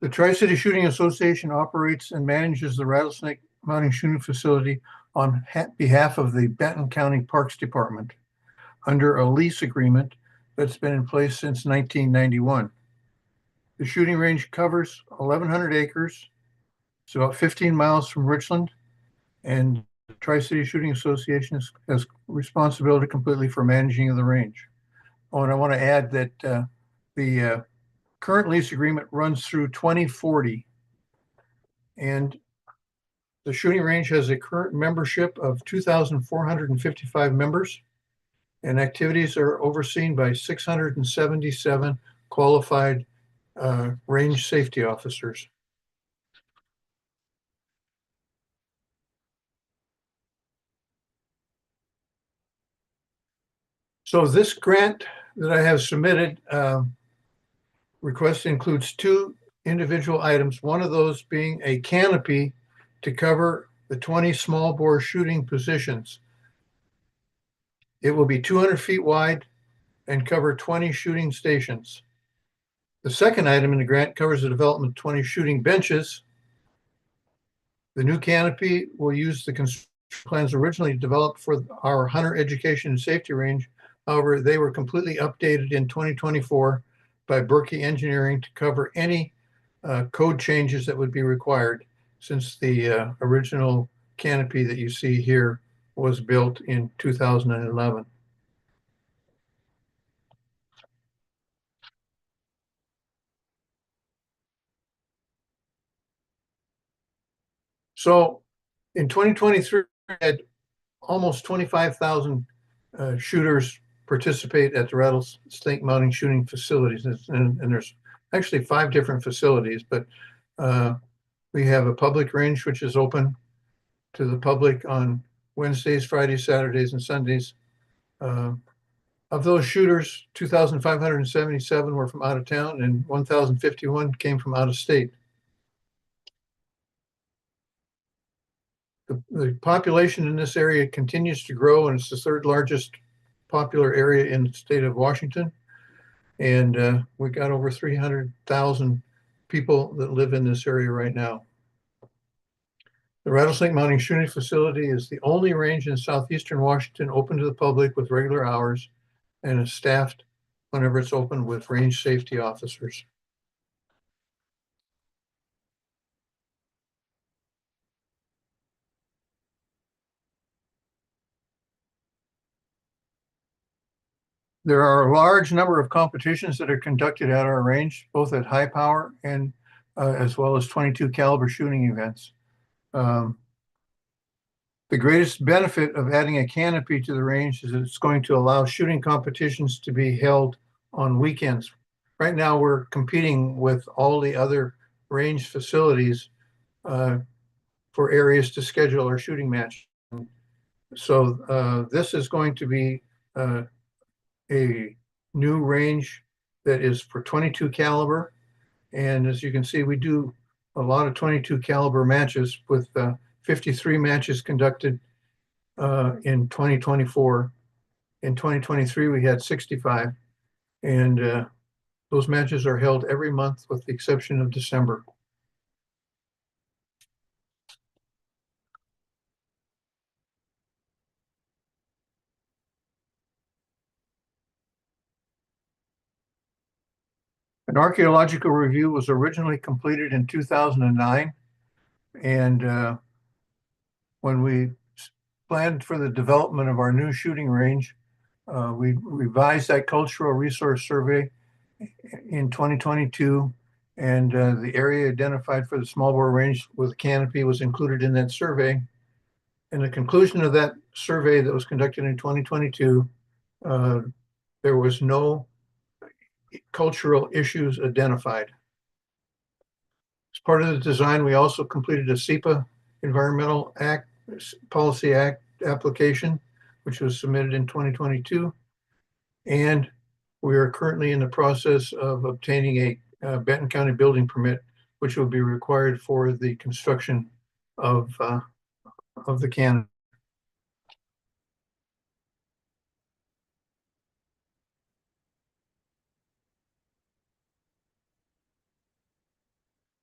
The Tri-City Shooting Association operates and manages the Rattlesnake Mountain Shooting Facility on behalf of the Benton County Parks Department under a lease agreement that's been in place since 1991. The shooting range covers 1,100 acres. It's about 15 miles from Richland, and the Tri-City Shooting Association has responsibility completely for managing of the range. Oh, and I want to add that the current lease agreement runs through 2040, and the shooting range has a current membership of 2,455 members, and activities are overseen by 677 qualified range safety officers. So this grant that I have submitted request includes two individual items, one of those being a canopy to cover the 20 small bore shooting positions. It will be 200 feet wide and cover 20 shooting stations. The second item in the grant covers the development of 20 shooting benches. The new canopy will use the construction plans originally developed for our hunter education and safety range. However, they were completely updated in 2024 by Berkey Engineering to cover any code changes that would be required, since the original canopy that you see here was built in 2011. So in 2023, we had almost 25,000 shooters participate at the rattlesnake mounting shooting facilities. And there's actually 5 different facilities, but we have a public range which is open to the public on Wednesdays, Fridays, Saturdays, and Sundays. Of those shooters, 2,577 were from out of town and 1,051 came from out of state. The population in this area continues to grow, and it's the 3rd largest popular area in the state of Washington. And we got over 300,000 people that live in this area right now. The Rattlesnake Mounting Shooting Facility is the only range in southeastern Washington open to the public with regular hours and is staffed whenever it's open with range safety officers. There are a large number of competitions that are conducted at our range, both at high power and as well as 22 caliber shooting events. The greatest benefit of adding a canopy to the range is that it's going to allow shooting competitions to be held on weekends. Right now, we're competing with all the other range facilities for areas to schedule our shooting match. So this is going to be a new range that is for 22 caliber. And as you can see, we do a lot of 22 caliber matches with 53 matches conducted in 2024. In 2023, we had 65. And those matches are held every month with the exception of December. An archaeological review was originally completed in 2009. And when we planned for the development of our new shooting range, we revised that cultural resource survey in 2022. And the area identified for the small bore range with canopy was included in that survey. And the conclusion of that survey that was conducted in 2022, there was no cultural issues identified. As part of the design, we also completed a SEPA Environmental Act Policy Act application, which was submitted in 2022. And we are currently in the process of obtaining a Benton County building permit, which will be required for the construction of the canopy.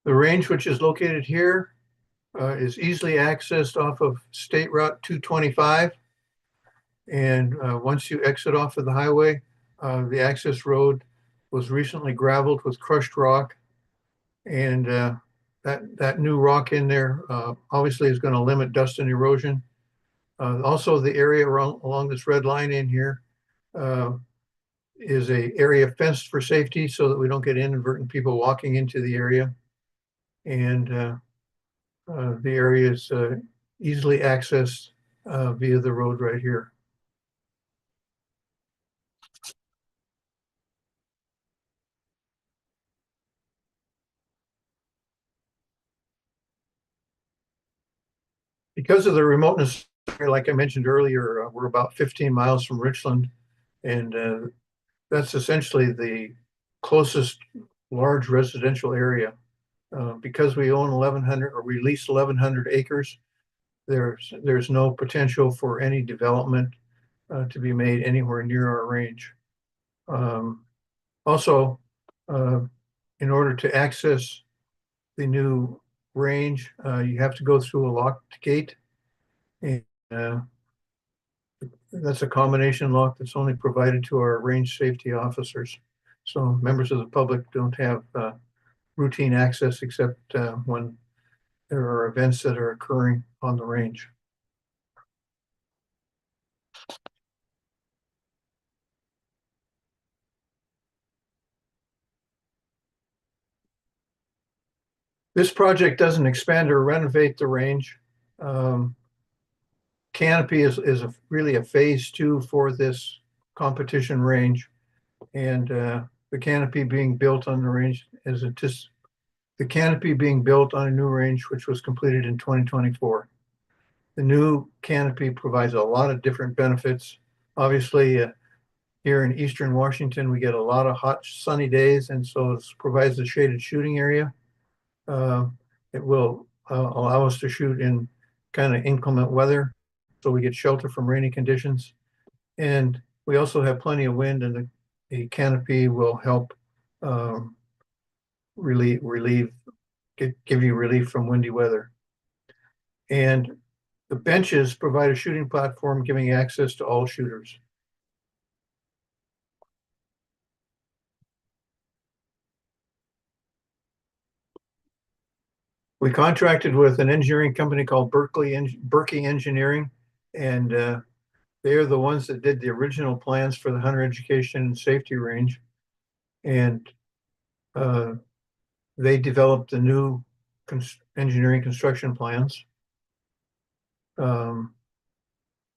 The range, which is located here, is easily accessed off of State Route 225. And once you exit off of the highway, the access road was recently gravelled with crushed rock. And that new rock in there obviously is going to limit dust and erosion. Also, the area along this red line in here is an area fenced for safety so that we don't get inadvertent people walking into the area. And the area is easily accessed via the road right here. Because of the remoteness, like I mentioned earlier, we're about 15 miles from Richland, and that's essentially the closest large residential area. Because we own 1,100 or we lease 1,100 acres, there's no potential for any development to be made anywhere near our range. Also, in order to access the new range, you have to go through a locked gate. And that's a combination lock that's only provided to our range safety officers. So members of the public don't have routine access except when there are events that are occurring on the range. This project doesn't expand or renovate the range. Canopy is really a phase 2 for this competition range, and the canopy being built on the range is the canopy being built on a new range which was completed in 2024. The new canopy provides a lot of different benefits. Obviously, here in Eastern Washington, we get a lot of hot, sunny days, and so it provides a shaded shooting area. It will allow us to shoot in kind of inclement weather, so we get shelter from rainy conditions. And we also have plenty of wind, and the canopy will help give you relief from windy weather. And the benches provide a shooting platform giving access to all shooters. We contracted with an engineering company called Berkey Engineering, and they are the ones that did the original plans for the Hunter Education and Safety Range. And they developed the new engineering construction plans. And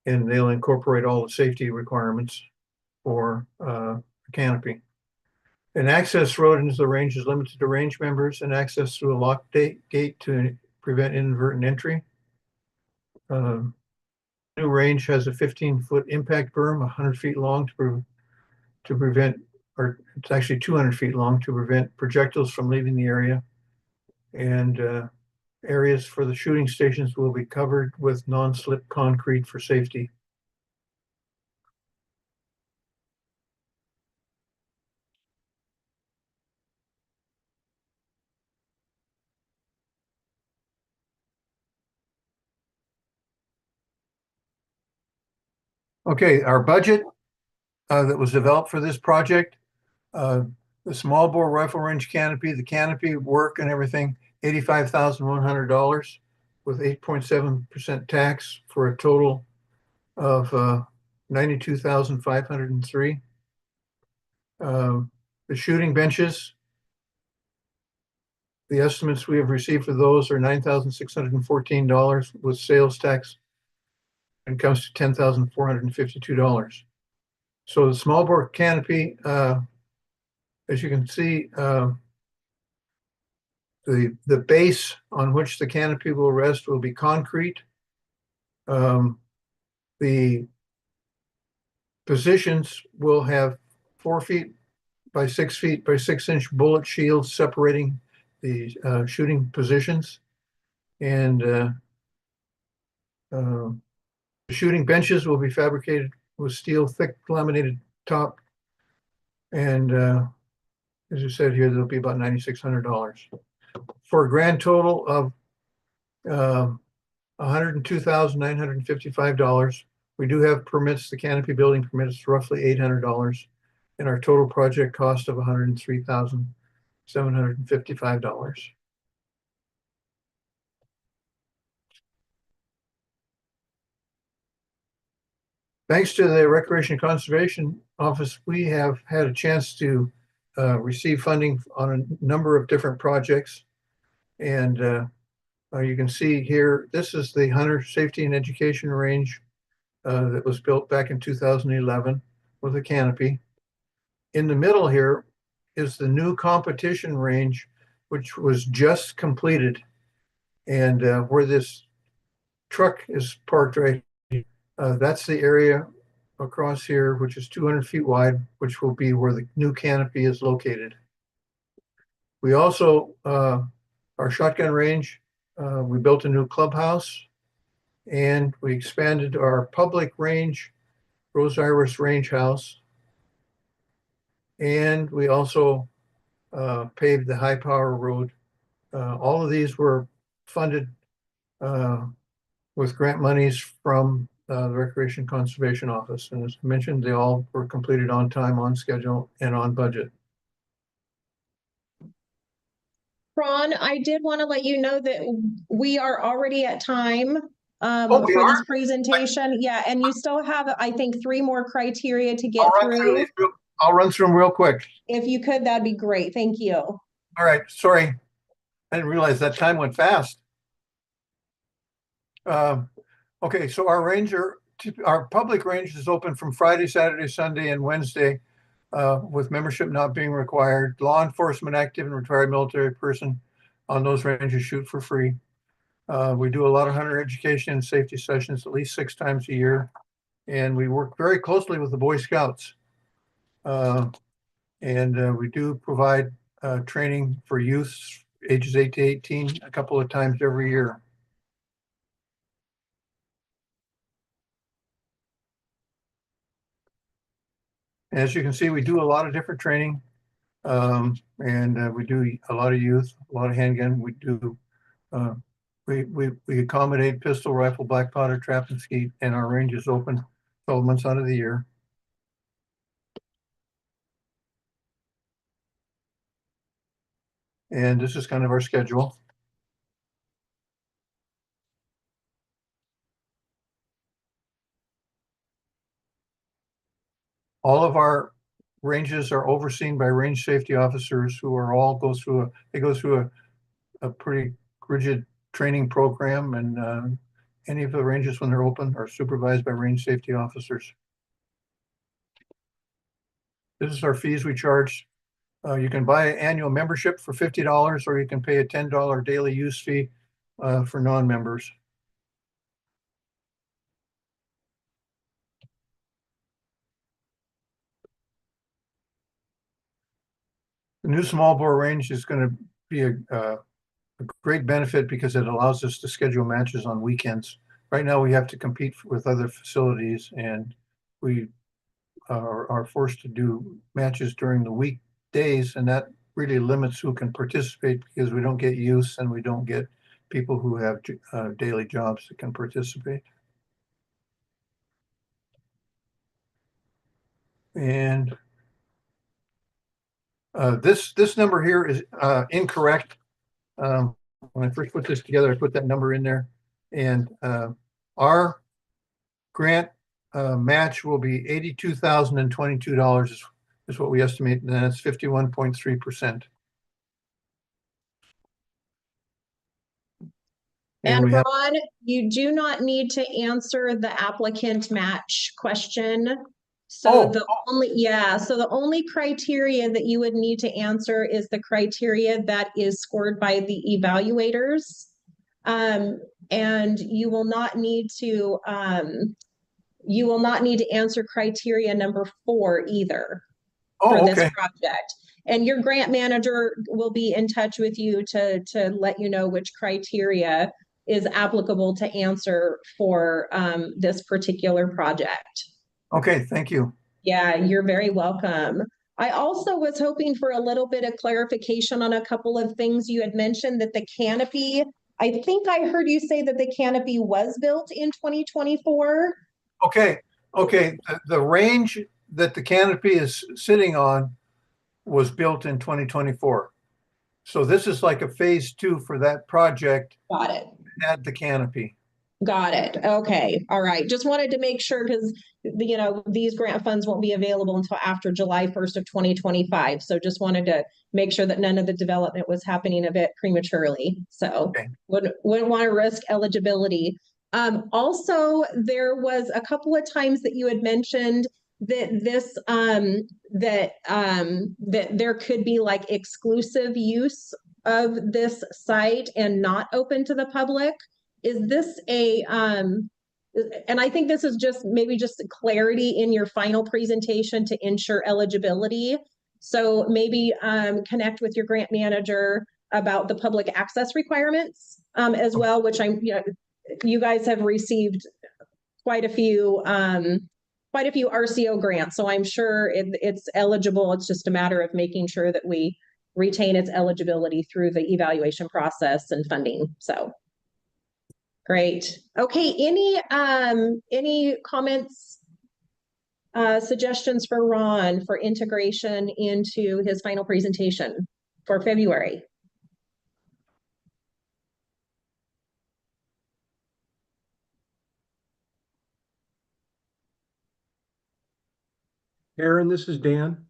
they'll incorporate all the safety requirements for the canopy. An access road into the range is limited to range members and access through a locked gate to prevent inadvertent entry. New range has a 15-foot impact berm, 100 feet long to prevent, or it's actually 200 feet long to prevent projectiles from leaving the area. And areas for the shooting stations will be covered with non-slip concrete for safety. Okay, our budget that was developed for this project, the small bore rifle range canopy, the canopy work and everything, $85,100 with 8.7% tax for a total of $92,503. The shooting benches, the estimates we have received for those are $9,614 with sales tax, and comes to $10,452. So the small bore canopy, as you can see, the base on which the canopy will rest will be concrete. The positions will have 4 feet by 6 feet by 6-inch bullet shields separating the shooting positions. And the shooting benches will be fabricated with steel thick laminated top. And as I said here, there'll be about $9,600 for a grand total of $102,955. We do have permits, the canopy building permits roughly $800, and our total project cost of $103,755. Thanks to the Recreation and Conservation Office, we have had a chance to receive funding on a number of different projects. And you can see here, this is the Hunter Safety and Education Range that was built back in 2011 with a canopy. In the middle here is the new competition range, which was just completed. And where this truck is parked right, that's the area across here, which is 200 feet wide, which will be where the new canopy is located. We also, our shotgun range, we built a new clubhouse, and we expanded our public range Rose Iris Range House. And we also paved the High Power Road. All of these were funded with grant monies from the Recreation Conservation Office. And as mentioned, they all were completed on time, on schedule, and on budget. Ron, I did want to let you know that we are already at time Oh, we for are? this presentation. Yeah, and you still have, I think, 3 more criteria to get I'll run through these I'll run through them real quick. If you could, that'd be great. Thank you. All right, sorry. I didn't realize that time went fast. Okay, so our public range is open from Friday, Saturday, Sunday, and Wednesday, with membership not being required. Law enforcement, active and retired military person on those ranges shoot for free. We do a lot of hunter education and safety sessions at least 6 times a year. And we work very closely with the Boy Scouts. And we do provide training for youth ages 8 to 18 a couple of times every year. As you can see, we do a lot of different training, and we do a lot of youth, a lot of handgun. We do, we accommodate pistol, rifle, black powder, trap, and skeet, and our range is open 12 months out of the year. And this is kind of our schedule. All of our ranges are overseen by range safety officers who are all go through a pretty rigid training program, and any of the ranges when they're open are supervised by range safety officers. This is our fees we charge. You can buy an annual membership for $50, or you can pay a $10 daily use fee for non-members. The new small bore range is going to be a great benefit because it allows us to schedule matches on weekends. Right now, we have to compete with other facilities, and we are forced to do matches during the weekdays, and that really limits who can participate because we don't get youths and we don't get people who have daily jobs that can participate. And this number here is incorrect. When I first put this together, I put that number in there, and our grant match will be $82,022 is what we estimate, and that's 51.3%. And Ron, you do not need to answer the applicant match question. So the only criteria that you would need to answer is the criteria that is scored by the evaluators. And you will not need to answer criteria number 4 either for this project. And your grant manager will be in touch with you to let you know which criteria is applicable to answer for this particular project. Okay, thank you. Yeah, you're very welcome. I also was hoping for a little bit of clarification on a couple of things. You had mentioned that the canopy, I think I heard you say that the canopy was built in 2024. Okay. The range that the canopy is sitting on was built in 2024. So this is like a phase 2 for that project. Got it. Add the canopy. Got it. Okay. All right. Just wanted to make sure because, these grant funds won't be available until after July 1st of 2025. So just wanted to make sure that none of the development was happening a bit prematurely. So wouldn't want to risk eligibility. Also, there was a couple of times that you had mentioned that this that there could be like exclusive use of this site and not open to the public. Is this and I think this is just maybe just clarity in your final presentation to ensure eligibility. So maybe connect with your grant manager about the public access requirements as well, which you guys have received quite a few quite a few RCO grants, so I'm sure it's eligible. It's just a matter of making sure that we retain its eligibility through the evaluation process and funding. So great. Okay, any comments, suggestions for Ron for integration into his final presentation for February? Aaron, this is Dan.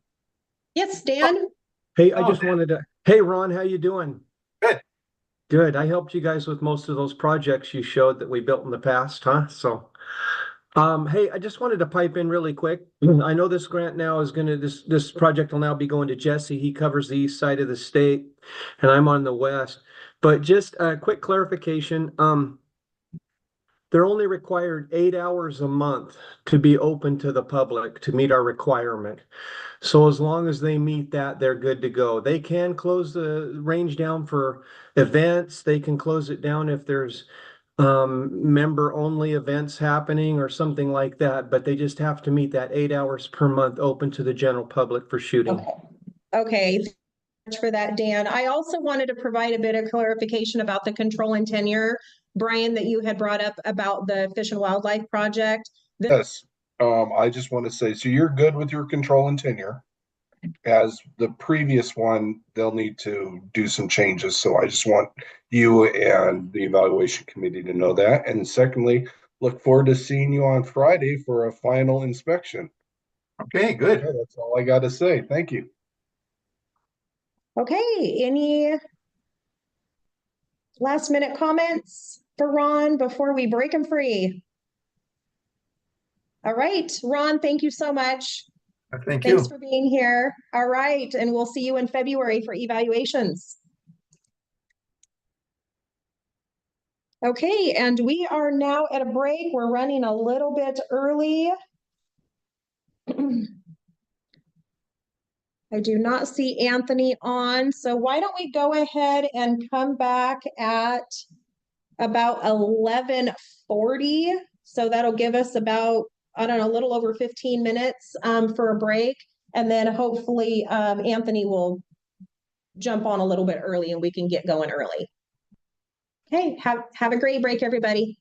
Yes, Dan. Hey, I just wanted to, hey, Ron, how you doing? Good. Good. I helped you guys with most of those projects you showed that we built in the past, huh? So, hey, I just wanted to pipe in really quick. I know this grant now is this project will now be going to Jesse. He covers the east side of the state, and I'm on the west. But just a quick clarification, they're only required 8 hours a month to be open to the public to meet our requirement. So as long as they meet that, they're good to go. They can close the range down for events. They can close it down if there's member only events happening or something like that, but they just have to meet that 8 hours per month open to the general public for shooting. Okay. Much for that, Dan. I also wanted to provide a bit of clarification about the control and tenure, Brian, that you had brought up about the Fish and Wildlife Project. Yes. I just want to say, so you're good with your control and tenure. As the previous one, they'll need to do some changes. So I just want you and the evaluation committee to know that. And secondly, look forward to seeing you on Friday for a final inspection. Okay, good. Okay, that's all I got to say. Thank you. Okay, any last minute comments for Ron before we break him free? All right, Ron, thank you so much. Thank Thanks you. for being here. All right, and we'll see you in February for evaluations. Okay, and we are now at a break. We're running a little bit early. I do not see Anthony on, so why don't we go ahead and come back at about 11:40. So that'll give us about, I don't know, a little over 15 minutes for a break. And then hopefully Anthony will jump on a little bit early and we can get going early. Okay, have a great break, everybody.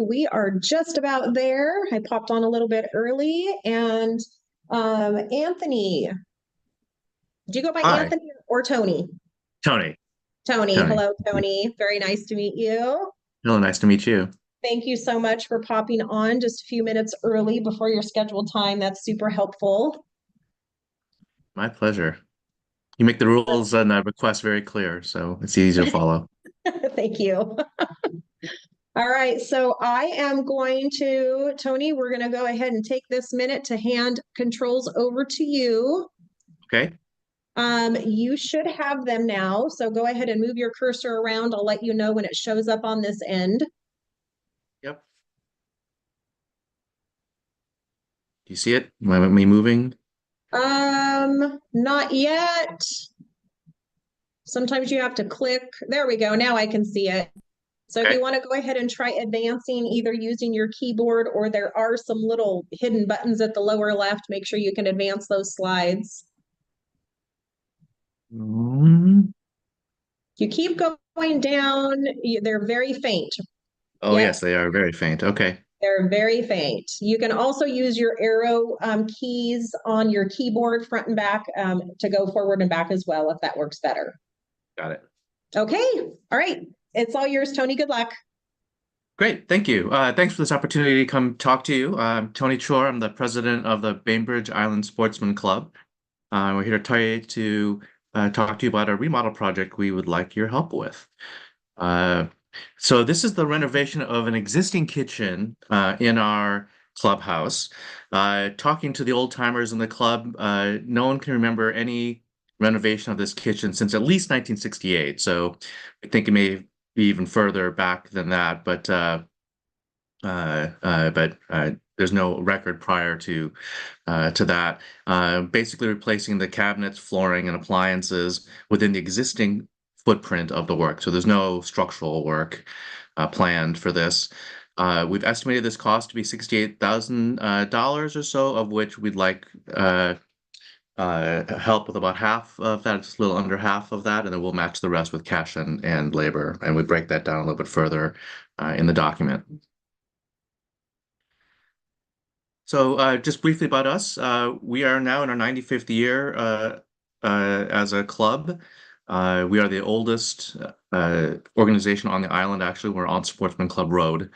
we are just about there. I popped on a little bit early, and Anthony, do you go by Hi, Anthony or Tony? Tony. Tony, Tony. hello, Tony. Very nice to meet you. Hello, nice to meet you. Thank you so much for popping on just a few minutes early before your scheduled time. That's super helpful. My pleasure. You make the rules and requests very clear, so it's easy to follow. Thank you. All right, so I am going to, Tony, we're going to go ahead and take this minute to hand controls over to you. Okay. You should have them now, so go ahead and move your cursor around. I'll let you know when it shows up on this end. Yep. Do you see it? Me moving? Not yet. Sometimes you have to click. There we go. Now I can see it. So if Okay. you want to go ahead and try advancing either using your keyboard, or there are some little hidden buttons at the lower left, make sure you can advance those slides. Mm. You keep going down, they're very faint. Oh, Yep. yes, they are very faint. Okay. They're very faint. You can also use your arrow keys on your keyboard front and back to go forward and back as well, if that works better. Got it. Okay. All right. It's all yours, Tony. Good luck. Great. Thank you. Thanks for this opportunity to come talk to you. I'm Tony Chor. I'm the president of the Bainbridge Island Sportsman Club. We're here to talk to you about a remodel project we would like your help with. So this is the renovation of an existing kitchen in our clubhouse. Talking to the old timers in the club, no one can remember any renovation of this kitchen since at least 1968. So I think it may be even further back than that, but there's no record prior to that. Basically replacing the cabinets, flooring, and appliances within the existing footprint of the work. So there's no structural work planned for this. We've estimated this cost to be $68,000 or so, of which we'd like help with about half of that, just a little under half of that, and then we'll match the rest with cash and labor. And we break that down a little bit further in the document. So just briefly about us, we are now in our 95th year as a club. We are the oldest organization on the island. Actually, we're on Sportsman Club Road,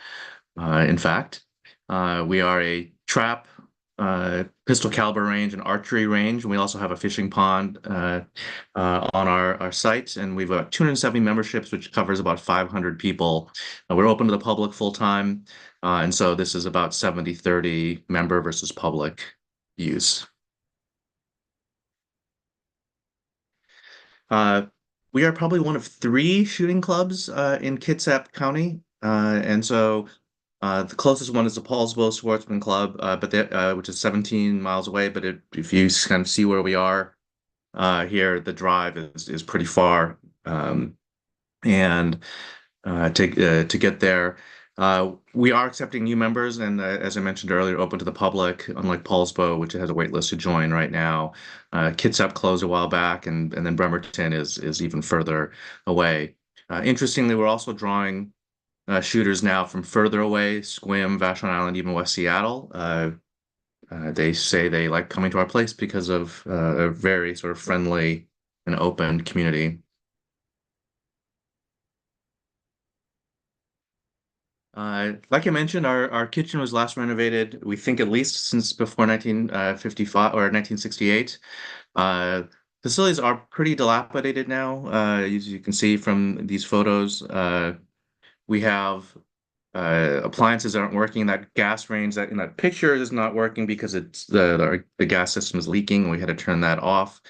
in fact. We are a trap, pistol caliber range, and archery range. And we also have a fishing pond on our site. And we've got 270 memberships, which covers about 500 people. We're open to the public full time. And so this is about 70-30 member versus public use. We are probably one of 3 shooting clubs in Kitsap County. And so the closest one is the Paulsbo Sportsman Club, which is 17 miles away. But if you kind of see where we are here, the drive is pretty far. And to get there, we are accepting new members, and as I mentioned earlier, open to the public, unlike Paulsbo, which has a wait list to join right now. Kitsap closed a while back, and then Bremerton is even further away. Interestingly, we're also drawing shooters now from further away, Sequim, Vashon Island, even West Seattle. They say they like coming to our place because of a very sort of friendly and open community. Like I mentioned, our kitchen was last renovated, we think at least since before 1955 or 1968. Facilities are pretty dilapidated now, as you can see from these photos. We have appliances that aren't working. That gas range that in that picture is not working because it's the gas system is leaking. We had to turn that off.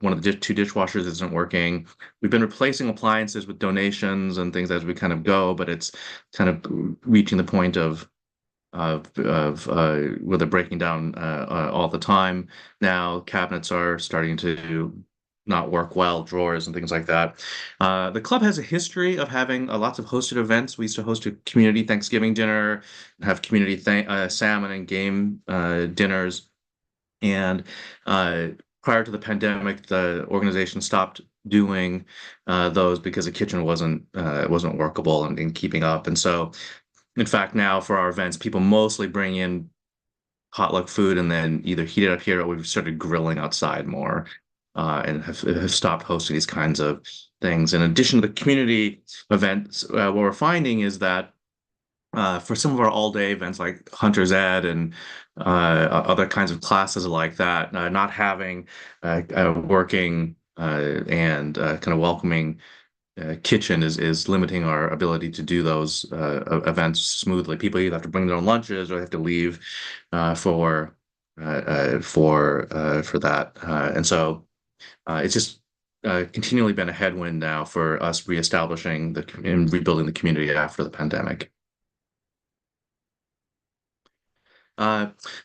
One of the 2 dishwashers isn't working. We've been replacing appliances with donations and things as we kind of go, but it's kind of reaching the point of where they're breaking down all the time. Now cabinets are starting to not work well, drawers and things like that. The club has a history of having lots of hosted events. We used to host a community Thanksgiving dinner, have community salmon and game dinners. And prior to the pandemic, the organization stopped doing those because the kitchen wasn't workable and in keeping up. And so, in fact, now for our events, people mostly bring in potluck food and then either heat it up here or we've started grilling outside more and have stopped hosting these kinds of things. In addition to the community events, what we're finding is that for some of our all-day events like Hunter's Ed and other kinds of classes like that, not having a working and kind of welcoming kitchen is limiting our ability to do those events smoothly. People either have to bring their own lunches or they have to leave for that, and so it's just continually been a headwind now for us reestablishing and rebuilding the community after the pandemic.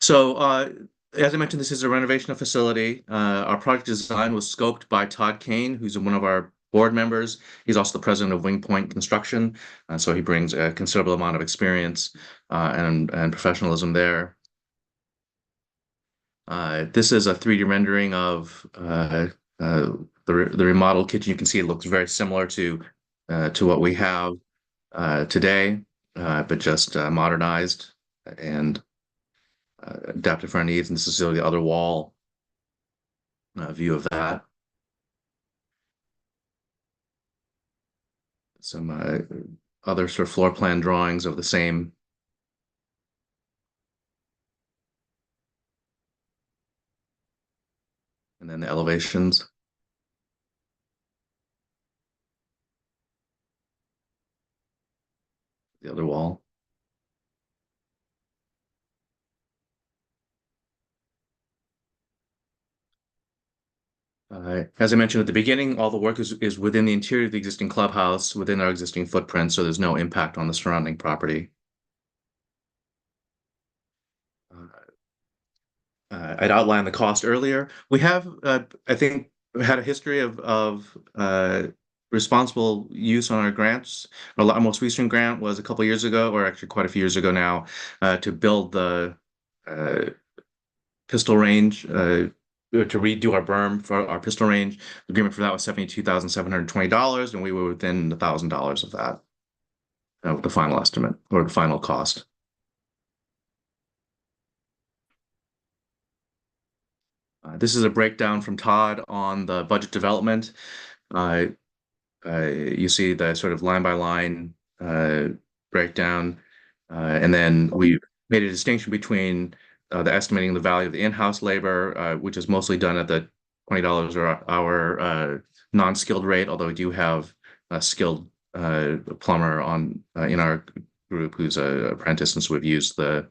So, as I mentioned, this is a renovation of facility. Our project design was scoped by Todd Kane, who's one of our board members. He's also the president of Wingpoint Construction, so he brings a considerable amount of experience and professionalism there. This is a 3D rendering of the remodeled kitchen. You can see it looks very similar to what we have today, but just modernized and adapted for our needs. And this is the other wall view of that. Some other sort of floor plan drawings of the same. And then the elevations. The other wall. As I mentioned at the beginning, all the work is within the interior of the existing clubhouse, within our existing footprint, so there's no impact on the surrounding property. I'd outlined the cost earlier. We have, I think, had a history of responsible use on our grants. Our most recent grant was a couple years ago, or actually quite a few years ago now, to build the pistol range, to redo our berm for our pistol range. The agreement for that was $72,720, and we were within $1,000 of that, with the final estimate or the final cost. This is a breakdown from Todd on the budget development. You see the sort of line by line breakdown, and then we made a distinction between the estimating the value of the in-house labor, which is mostly done at the $20 an hour non-skilled rate, although we do have a skilled plumber in our group who's an apprentice, and so we've used the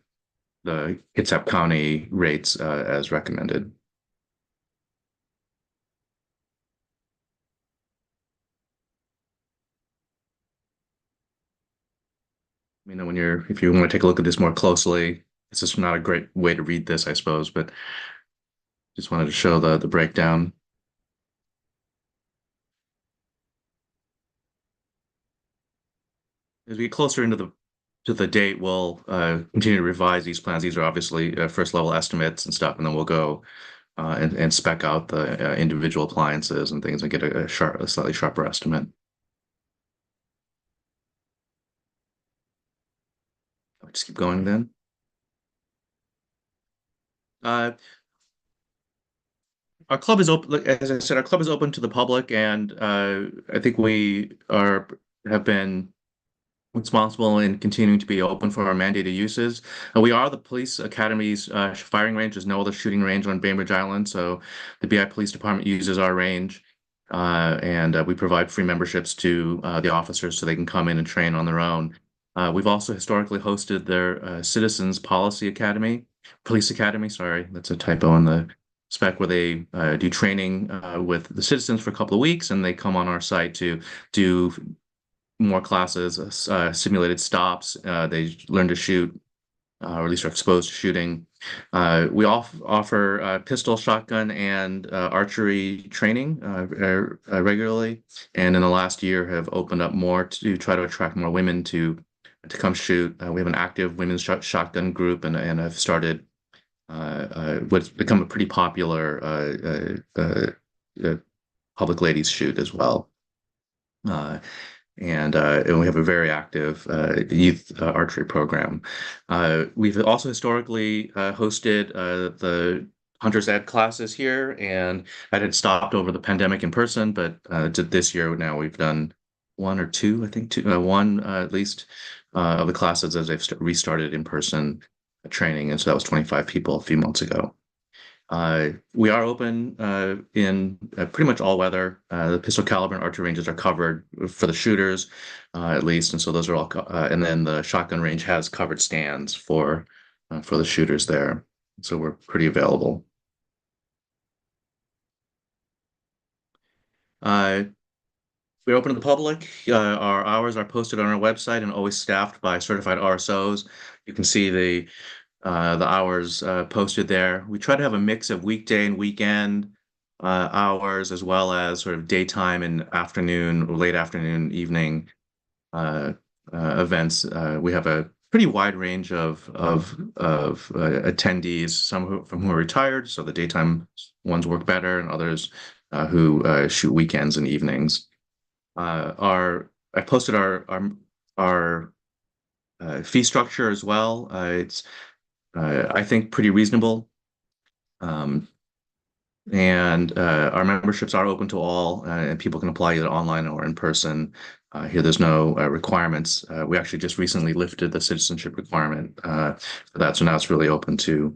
Kitsap County rates as recommended. You know, if you want to take a look at this more closely, it's just not a great way to read this, I suppose, but just wanted to show the breakdown. As we get closer into the date, we'll continue to revise these plans. These are obviously first level estimates and stuff, and then we'll go and spec out the individual appliances and things and get a slightly sharper estimate. I'll just keep going then. Our club is open, as I said, our club is open to the public, and I think we have been responsible in continuing to be open for our mandated uses. We are the police academy's firing range. There's no other shooting range on Bainbridge Island, so the BI Police Department uses our range, and we provide free memberships to the officers so they can come in and train on their own. We've also historically hosted their Citizens Police Academy, sorry, that's a typo in the spec, where they do training with the citizens for a couple of weeks, and they come on our site to do more classes, simulated stops. They learn to shoot, or at least are exposed to shooting. We offer pistol, shotgun, and archery training regularly, and in the last year have opened up more to try to attract more women to come shoot. We have an active women's shotgun group, and have started what's become a pretty popular public ladies shoot as well. And we have a very active youth archery program. We've also historically hosted the Hunter's Ed classes here, and I had stopped over the pandemic in person, but this year now we've done one or two, I think one at least of the classes as they've restarted in person training, and so that was 25 people a few months ago. We are open in pretty much all weather. The pistol caliber and archery ranges are covered for the shooters, at least, and so those are all. And then the shotgun range has covered stands for the shooters there, so we're pretty available. We're open to the public. Our hours are posted on our website and always staffed by certified RSOs. You can see the hours posted there. We try to have a mix of weekday and weekend hours, as well as sort of daytime and afternoon or late afternoon, evening events. We have a pretty wide range of attendees, some from who are retired, so the daytime ones work better, and others who shoot weekends and evenings. I posted our fee structure as well. It's I think pretty reasonable. And our memberships are open to all, and people can apply either online or in person. Here, there's no requirements. We actually just recently lifted the citizenship requirement for that, so now it's really open to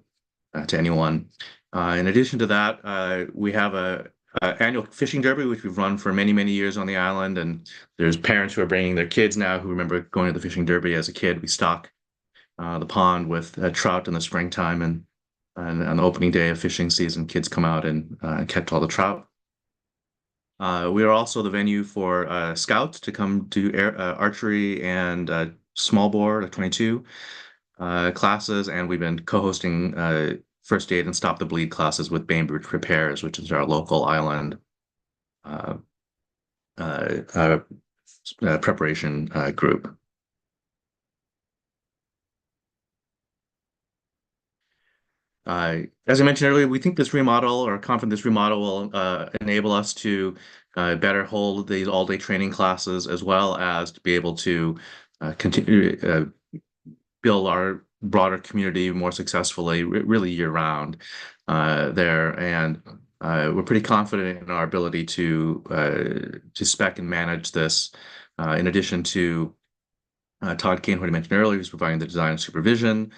anyone. In addition to that, we have a annual fishing derby, which we've run for many, many years on the island, and there's parents who are bringing their kids now who remember going to the fishing derby as a kid. We stock the pond with trout in the springtime, and on the opening day of fishing season, kids come out and catch all the trout. We are also the venue for scouts to come to archery and small bore, like 22 classes, and we've been co-hosting first aid and stop the bleed classes with Bainbridge Repairs, which is our local island preparation group. As I mentioned earlier, we think this remodel, or confident this remodel, will enable us to better hold these all-day training classes, as well as to be able to continue build our broader community more successfully, really year-round there. And we're pretty confident in our ability to spec and manage this. In addition to Todd Kane, who I mentioned earlier, who's providing the design and supervision.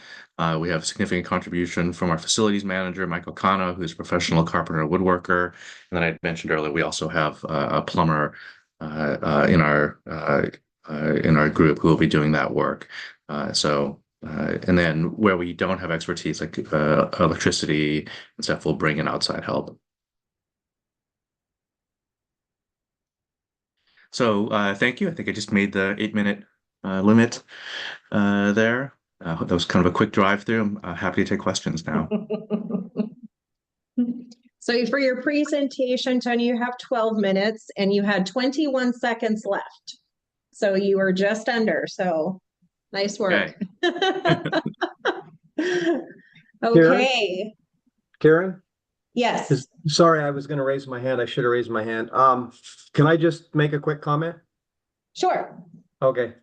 We have significant contribution from our facilities manager, Michael Kano, who's a professional carpenter woodworker. And then I mentioned earlier, we also have a plumber in our group who will be doing that work. And then where we don't have expertise, like electricity and stuff, we'll bring in outside help. So thank you. I think I just made the 8-minute limit there. That was kind of a quick drive through. I'm happy to take questions now. So for your presentation, Tony, you have 12 minutes and you had 21 seconds left. So you were just under. So nice work. Okay. Karen? Yes. Sorry, I was going to raise my hand. I should have raised my hand. Can I just make a quick comment? Sure. Okay.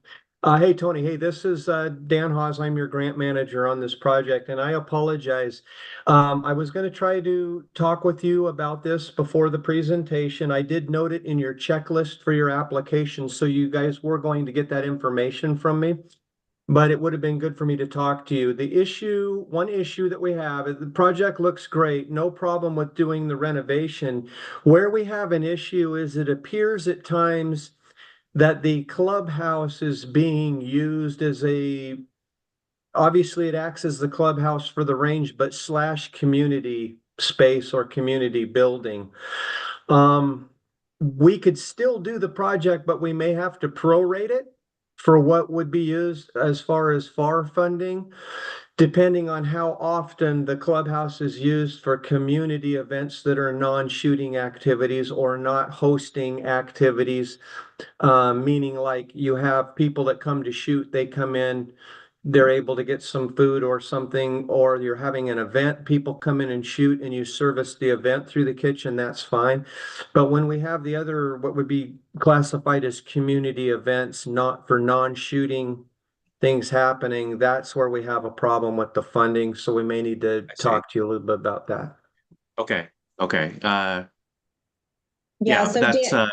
Hey, Tony. Hey, this is Dan Hawes. I'm your grant manager on this project, and I apologize. I was going to try to talk with you about this before the presentation. I did note it in your checklist for your application, so you guys were going to get that information from me. But it would have been good for me to talk to you. One issue that we have is the project looks great, no problem with doing the renovation. Where we have an issue is it appears at times that the clubhouse is being used as obviously it acts as the clubhouse for the range, but / community space or community building. We could still do the project, but we may have to prorate it for what would be used as far as FAR funding, depending on how often the clubhouse is used for community events that are non-shooting activities or not hosting activities, meaning like you have people that come to shoot, they come in they're able to get some food or something, or you're having an event, people come in and shoot and you service the event through the kitchen, that's fine. But when we have the other, what would be classified as community events, not for non-shooting things happening, that's where we have a problem with the funding. So we may need to talk to you a little bit about that. Okay. Okay. Yeah, Yeah, so that's Dan,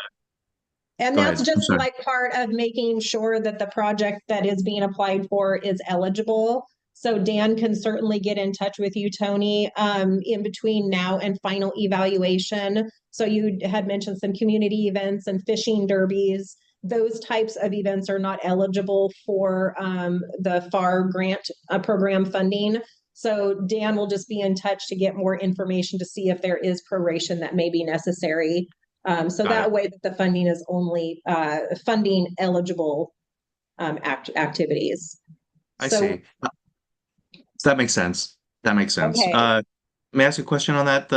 and go that's ahead. I'm just sorry. like part of making sure that the project that is being applied for is eligible. So Dan can certainly get in touch with you, Tony, in between now and final evaluation. So you had mentioned some community events and fishing derbies. Those types of events are not eligible for the FAR grant program funding. So Dan will just be in touch to get more information to see if there is proration that may be necessary. So that way that the funding is only funding eligible activities. I So, see. So that makes sense. That makes sense. Okay. May I ask a question on that?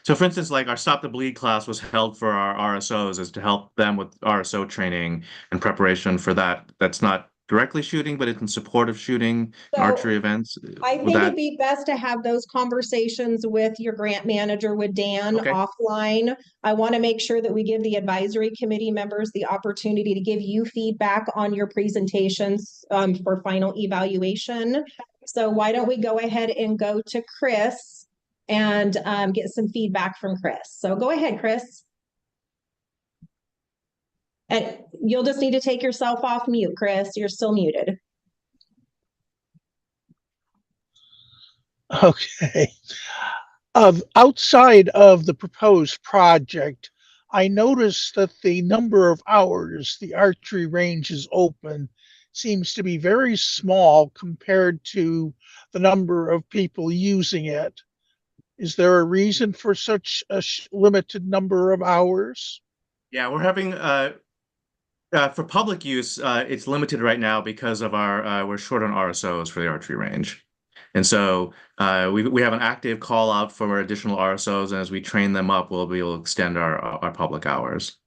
So for instance, like our Stop the Bleed class was held for our RSOs is to help them with RSO training and preparation for that. That's not directly shooting, but it's in support of shooting and archery events. I Would think that it'd be best to have those conversations with your grant manager, with Dan, Okay. offline. I want to make sure that we give the advisory committee members the opportunity to give you feedback on your presentations for final evaluation. So why don't we go ahead and go to Chris and get some feedback from Chris. So go ahead, Chris. And you'll just need to take yourself off mute, Chris. You're still muted. Okay. Outside of the proposed project, I noticed that the number of hours the archery range is open seems to be very small compared to the number of people using it. Is there a reason for such a limited number of hours? Yeah, we're having for public use, it's limited right now because of our we're short on RSOs for the archery range. And so we have an active call out for additional RSOs, and as we train them up, we'll be able to extend our public hours.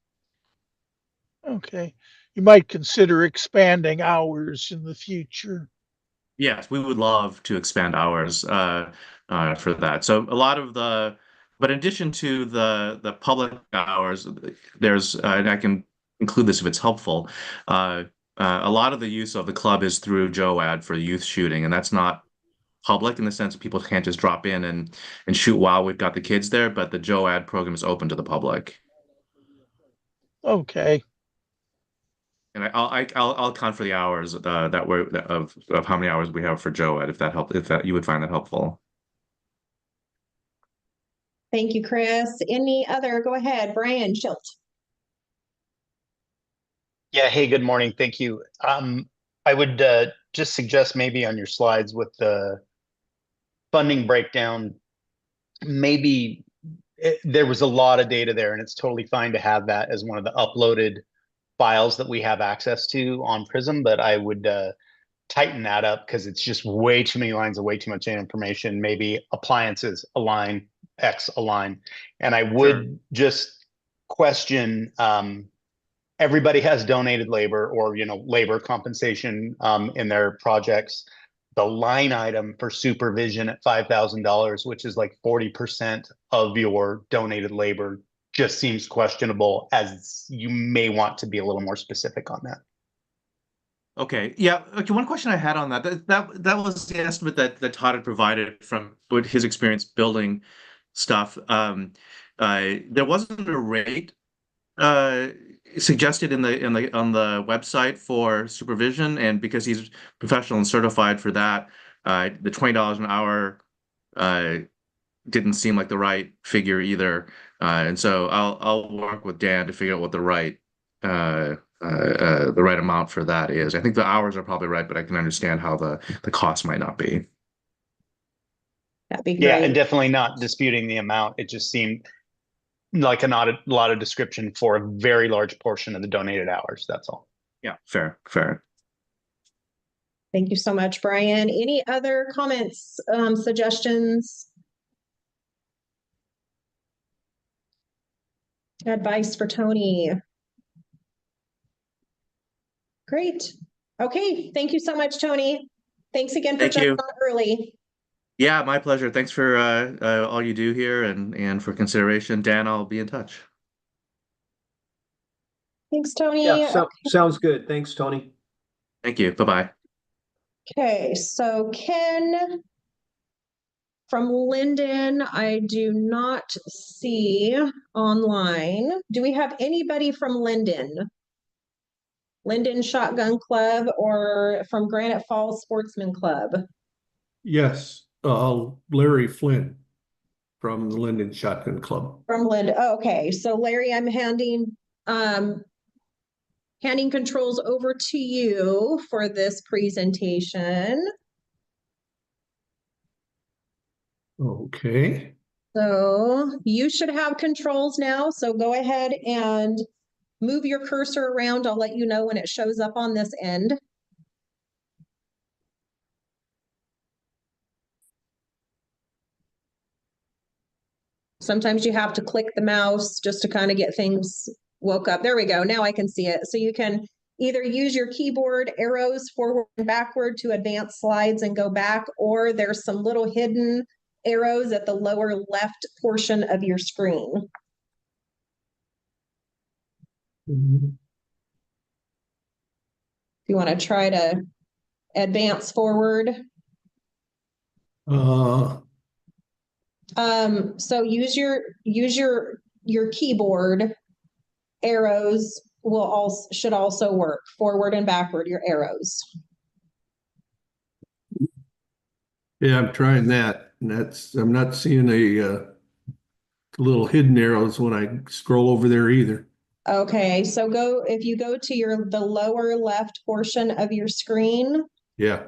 Okay. You might consider expanding hours in the future. Yes, we would love to expand hours for that. So a lot of but in addition to the public hours, there's and I can include this if it's helpful. A lot of the use of the club is through JOAD for youth shooting, and that's not public in the sense that people can't just drop in and shoot while we've got the kids there, but the JOAD program is open to the public. Okay. And I'll account for the hours that we're of how many hours we have for JOAD if that help if that you would find that helpful. Thank you, Chris. Any other? Go ahead, Brian Schilt. Yeah, hey, good morning. Thank you. I would just suggest maybe on your slides with the funding breakdown, maybe there was a lot of data there, and it's totally fine to have that as one of the uploaded files that we have access to on Prism, but I would tighten that up because it's just way too many lines of way too much information. Maybe appliances align, X align. And I would just question, everybody has donated labor or, labor compensation in their projects. The line item for supervision at $5,000, which is like 40% of your donated labor, just seems questionable, as you may want to be a little more specific on that. Okay. Yeah. Okay. One question I had on that was the estimate that Todd had provided from with his experience building stuff. There wasn't a rate suggested on the website for supervision, and because he's professional and certified for that, the $20 an hour didn't seem like the right figure either. And so I'll work with Dan to figure out what the right amount for that is. I think the hours are probably right, but I can understand how the cost might not be. That'd be great. Yeah, and definitely not disputing the amount. It just seemed like not a lot of description for a very large portion of the donated hours. That's all. Yeah, fair. Thank you so much, Brian. Any other comments, suggestions? Advice for Tony? Great. Okay, thank you so much, Tony. Thanks again for Thank jumping you. on early. Yeah, my pleasure. Thanks for all you do here and for consideration. Dan, I'll be in touch. Thanks, Tony. Yeah, so sounds good. Thanks, Tony. Thank you. Bye-bye. Okay, so Ken from Linden, I do not see online. Do we have anybody from Linden? Linden Shotgun Club or from Granite Falls Sportsman Club? Yes, Larry Flynn from the Linden Shotgun Club. From Linden. Oh, okay, so Larry, I'm handing controls over to you for this presentation. Okay. So you should have controls now. So go ahead and move your cursor around. I'll let you know when it shows up on this end. Sometimes you have to click the mouse just to kind of get things woke up. There we go. Now I can see it. So you can either use your keyboard arrows forward and backward to advance slides and go back, or there's some little hidden arrows at the lower left portion of your screen. Mm-hmm. If you want to try to advance forward. So use your keyboard arrows should also work forward and backward, your arrows. Yeah, I'm trying that. And I'm not seeing a little hidden arrows when I scroll over there either. Okay, so if you go to the lower left portion of your screen. Yeah.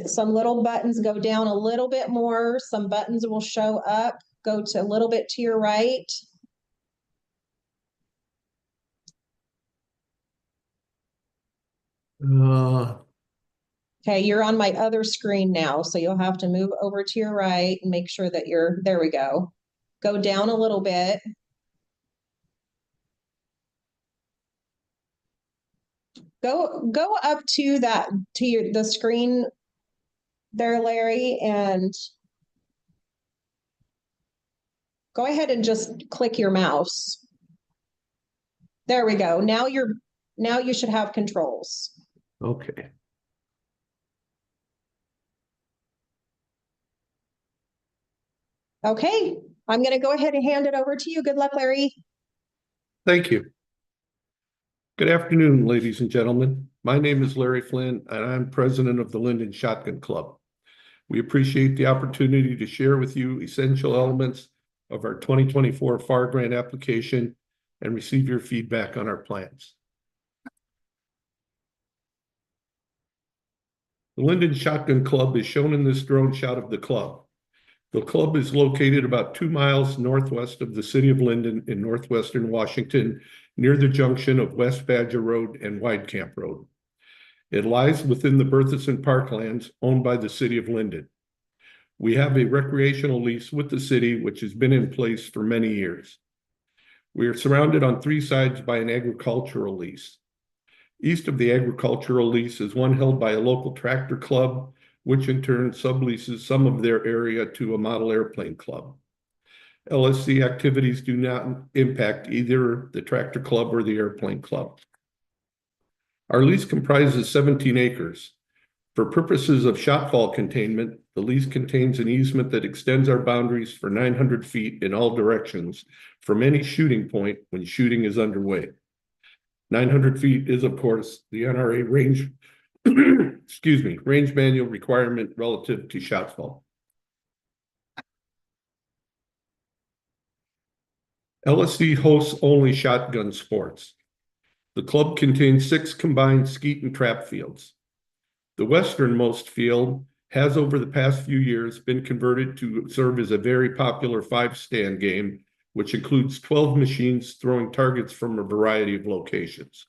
Some little buttons go down a little bit more. Some buttons will show up. Go to a little bit to your right. Okay, you're on my other screen now, so you'll have to move over to your right and make sure that there we go. Go down a little bit. Go up to the screen there, Larry, and go ahead and just click your mouse. There we go. Now you should have controls. Okay. Okay, I'm going to go ahead and hand it over to you. Good luck, Larry. Thank you. Good afternoon, ladies and gentlemen. My name is Larry Flynn, and I'm president of the Linden Shotgun Club. We appreciate the opportunity to share with you essential elements of our 2024 FAR grant application and receive your feedback on our plans. The Linden Shotgun Club is shown in this drone shot of the club. The club is located about 2 miles northwest of the city of Linden in northwestern Washington, near the junction of West Badger Road and Wide Camp Road. It lies within the Berthisson Parklands owned by the city of Linden. We have a recreational lease with the city, which has been in place for many years. We are surrounded on 3 sides by an agricultural lease. East of the agricultural lease is one held by a local tractor club, which in turn subleases some of their area to a model airplane club. LSC activities do not impact either the tractor club or the airplane club. Our lease comprises 17 acres. For purposes of shotfall containment, the lease contains an easement that extends our boundaries for 900 feet in all directions from any shooting point when shooting is underway. 900 feet is, of course, the NRA range, range manual requirement relative to shotfall. LSC hosts only shotgun sports. The club contains 6 combined skeet and trap fields. The westernmost field has over the past few years been converted to serve as a very popular 5-stand game, which includes 12 machines throwing targets from a variety of locations.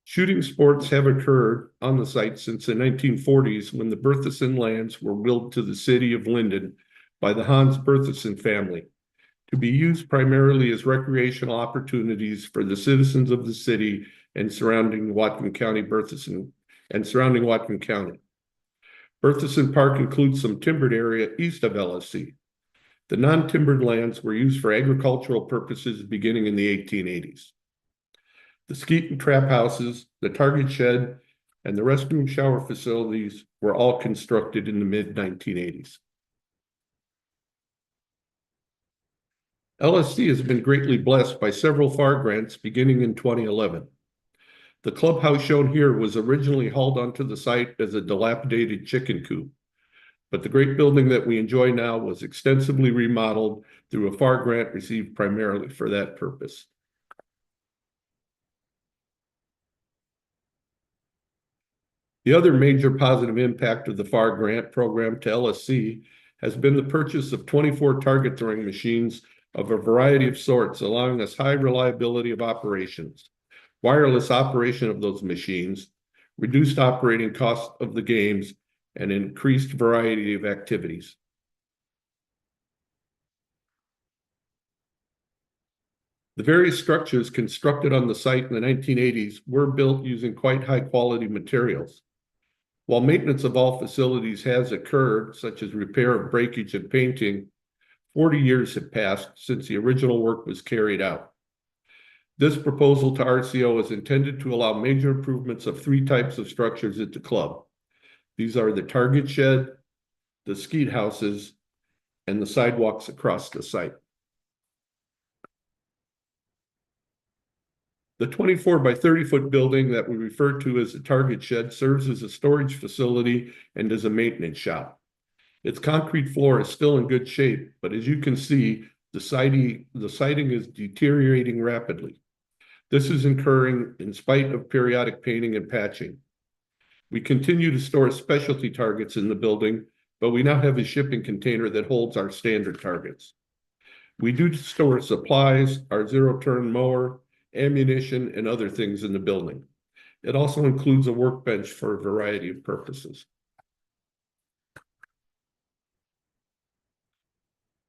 Shooting sports have occurred on the site since the 1940s when the Berthisson lands were willed to the city of Linden by the Hans Berthisson family to be used primarily as recreational opportunities for the citizens of the city and surrounding Whatcom County Berthisson and surrounding Whatcom County. Berthelsen Park includes some timbered area east of LSC. The non-timbered lands were used for agricultural purposes beginning in the 1880s. The skeet and trap houses, the target shed, and the restroom shower facilities were all constructed in the mid-1980s. LSC has been greatly blessed by several FAR grants beginning in 2011. The clubhouse shown here was originally hauled onto the site as a dilapidated chicken coop, but the great building that we enjoy now was extensively remodeled through a FAR grant received primarily for that purpose. The other major positive impact of the FAR grant program to LSC has been the purchase of 24 target throwing machines of a variety of sorts, allowing us high reliability of operations, wireless operation of those machines, reduced operating costs of the games, and increased variety of activities. The various structures constructed on the site in the 1980s were built using quite high quality materials. While maintenance of all facilities has occurred, such as repair of breakage and painting, 40 years have passed since the original work was carried out. This proposal to RCO is intended to allow major improvements of 3 types of structures at the club. These are the target shed, the skeet houses, and the sidewalks across the site. The 24 by 30 foot building that we refer to as the target shed serves as a storage facility and as a maintenance shop. Its concrete floor is still in good shape, but as you can see, the siding is deteriorating rapidly. This is occurring in spite of periodic painting and patching. We continue to store specialty targets in the building, but we now have a shipping container that holds our standard targets. We do store supplies, our zero-turn mower, ammunition, and other things in the building. It also includes a workbench for a variety of purposes.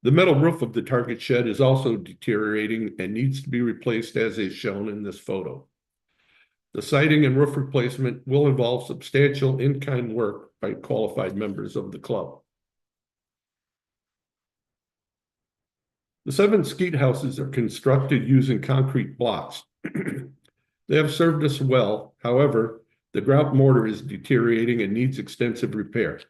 The metal roof of the target shed is also deteriorating and needs to be replaced as is shown in this photo. The siding and roof replacement will involve substantial in-kind work by qualified members of the club. The 7 skeet houses are constructed using concrete blocks. They have served us well. However, the grout mortar is deteriorating and needs extensive repair.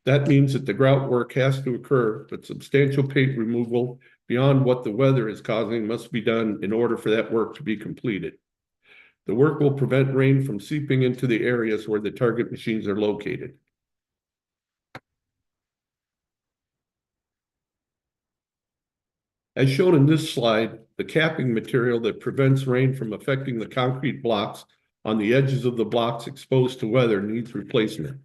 That means that the grout work has to occur, but substantial paint removal beyond what the weather is causing must be done in order for that work to be completed. The work will prevent rain from seeping into the areas where the target machines are located. As shown in this slide, the capping material that prevents rain from affecting the concrete blocks on the edges of the blocks exposed to weather needs replacement.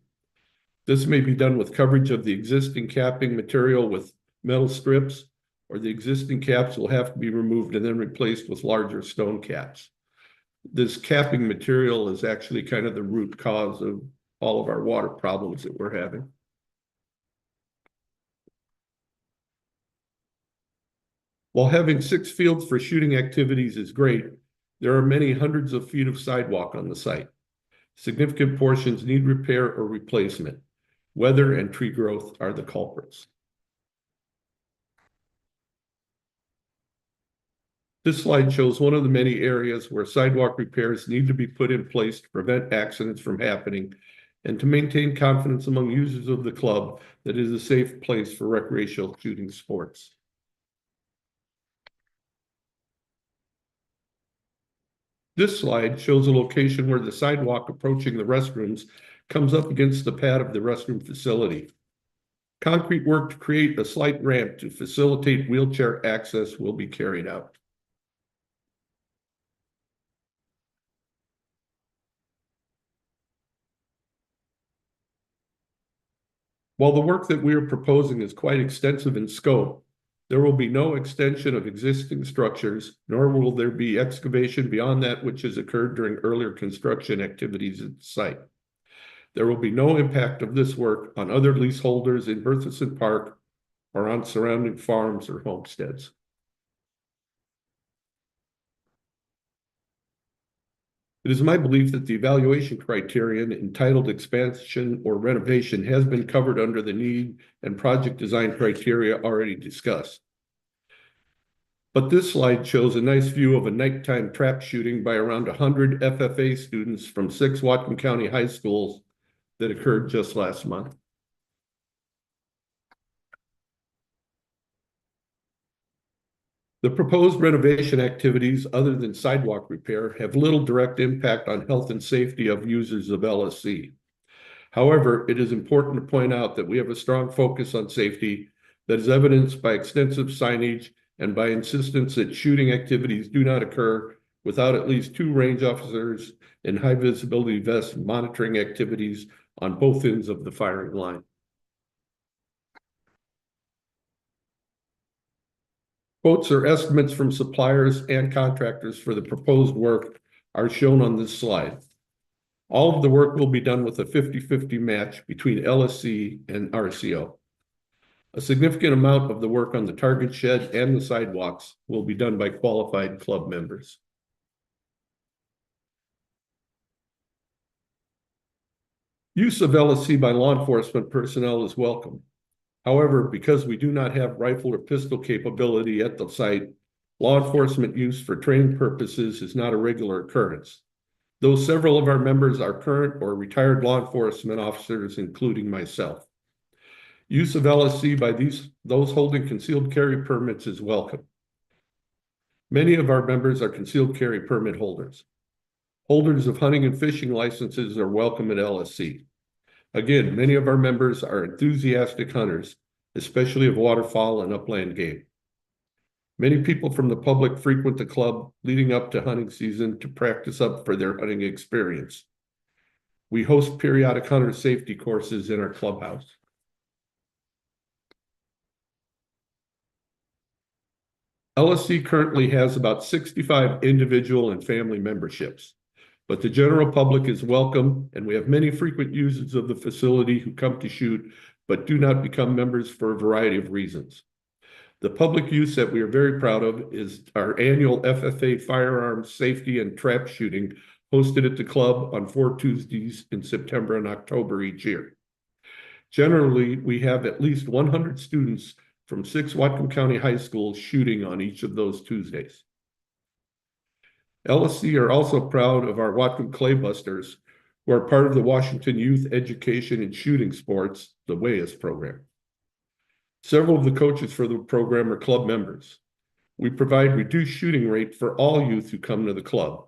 This may be done with coverage of the existing capping material with metal strips, or the existing caps will have to be removed and then replaced with larger stone caps. This capping material is actually kind of the root cause of all of our water problems that we're having. While having 6 fields for shooting activities is great, there are many hundreds of feet of sidewalk on the site. Significant portions need repair or replacement. Weather and tree growth are the culprits. This slide shows one of the many areas where sidewalk repairs need to be put in place to prevent accidents from happening and to maintain confidence among users of the club that it is a safe place for recreational shooting sports. This slide shows a location where the sidewalk approaching the restrooms comes up against the pad of the restroom facility. Concrete work to create a slight ramp to facilitate wheelchair access will be carried out. While the work that we are proposing is quite extensive in scope, there will be no extension of existing structures, nor will there be excavation beyond that which has occurred during earlier construction activities at the site. There will be no impact of this work on other leaseholders in Berthelsen Park or on surrounding farms or homesteads. It is my belief that the evaluation criterion entitled expansion or renovation has been covered under the need and project design criteria already discussed. But this slide shows a nice view of a nighttime trap shooting by around 100 FFA students from 6 Whatcom County high schools that occurred just last month. The proposed renovation activities, other than sidewalk repair, have little direct impact on health and safety of users of LSC. However, it is important to point out that we have a strong focus on safety that is evidenced by extensive signage and by insistence that shooting activities do not occur without at least 2 range officers in high visibility vests monitoring activities on both ends of the firing line. Quotes or estimates from suppliers and contractors for the proposed work are shown on this slide. All of the work will be done with a 50-50 match between LSC and RCO. A significant amount of the work on the target shed and the sidewalks will be done by qualified club members. Use of LSC by law enforcement personnel is welcome. However, because we do not have rifle or pistol capability at the site, law enforcement use for training purposes is not a regular occurrence, though several of our members are current or retired law enforcement officers, including myself. Use of LSC by those holding concealed carry permits is welcome. Many of our members are concealed carry permit holders. Holders of hunting and fishing licenses are welcome at LSC. Again, many of our members are enthusiastic hunters, especially of waterfowl and upland game. Many people from the public frequent the club leading up to hunting season to practice up for their hunting experience. We host periodic hunter safety courses in our clubhouse. LSC currently has about 65 individual and family memberships, but the general public is welcome, and we have many frequent users of the facility who come to shoot, but do not become members for a variety of reasons. The public use that we are very proud of is our annual FFA Firearms Safety and Trap Shooting hosted at the club on 4 Tuesdays in September and October each year. Generally, we have at least 100 students from 6 Whatcom County high schools shooting on each of those Tuesdays. LSC are also proud of our Whatcom Claybusters, who are part of the Washington Youth Education and Shooting Sports, the WAYS program. Several of the coaches for the program are club members. We provide reduced shooting rate for all youth who come to the club.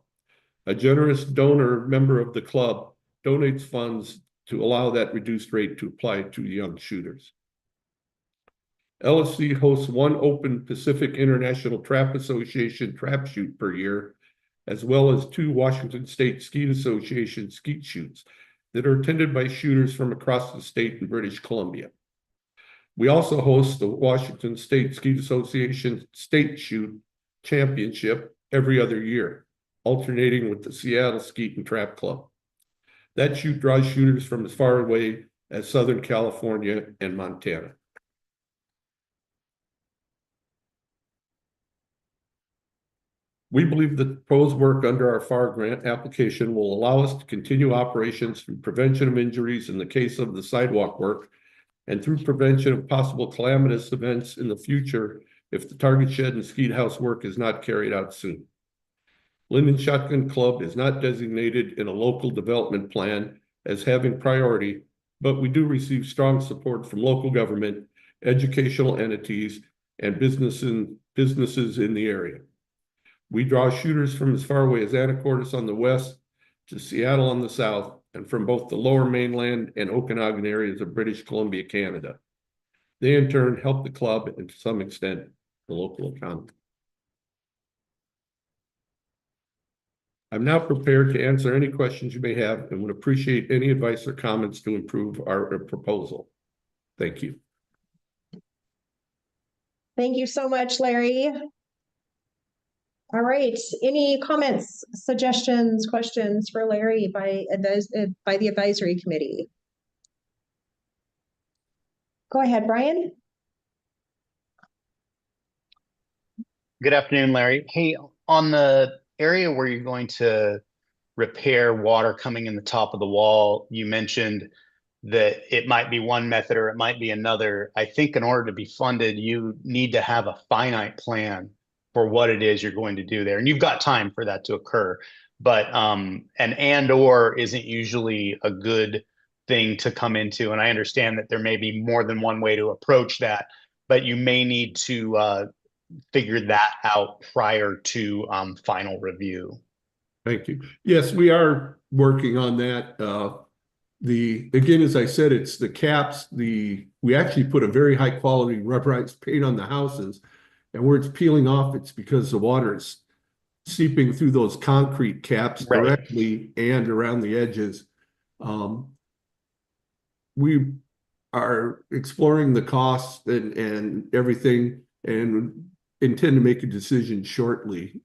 A generous donor member of the club donates funds to allow that reduced rate to apply to young shooters. LSC hosts 1 Open Pacific International Trap Association trap shoot per year, as well as 2 Washington State Skeet Association skeet shoots that are attended by shooters from across the state in British Columbia. We also host the Washington State Skeet Association State Shoot Championship every other year, alternating with the Seattle Skeet and Trap Club. That shoot draws shooters from as far away as Southern California and Montana. We believe that the proposed work under our FAR grant application will allow us to continue operations through prevention of injuries in the case of the sidewalk work and through prevention of possible calamitous events in the future if the target shed and skeet house work is not carried out soon. Linden Shotgun Club is not designated in a local development plan as having priority, but we do receive strong support from local government, educational entities, and businesses in the area. We draw shooters from as far away as Anacortes on the west to Seattle on the south, and from both the lower mainland and Okanagan areas of British Columbia, Canada. They in turn help the club and to some extent the local economy. I'm now prepared to answer any questions you may have and would appreciate any advice or comments to improve our proposal. Thank you. Thank you so much, Larry. All right, any comments, suggestions, questions for Larry by the advisory committee? Go ahead, Brian. Good afternoon, Larry. Hey, on the area where you're going to repair water coming in the top of the wall. You mentioned that it might be one method or it might be another. I think in order to be funded, you need to have a finite plan for what it is you're going to do there. And you've got time for that to occur. But an and/or isn't usually a good thing to come into. And I understand that there may be more than one way to approach that, but you may need to figure that out prior to final review. Thank you. Yes, we are working on that. Again, as I said, it's the caps. We actually put a very high quality rubberized paint on the houses, and where it's peeling off, it's because the water is seeping through those concrete caps directly and around the edges. We are exploring the costs and everything, and intend to make a decision shortly.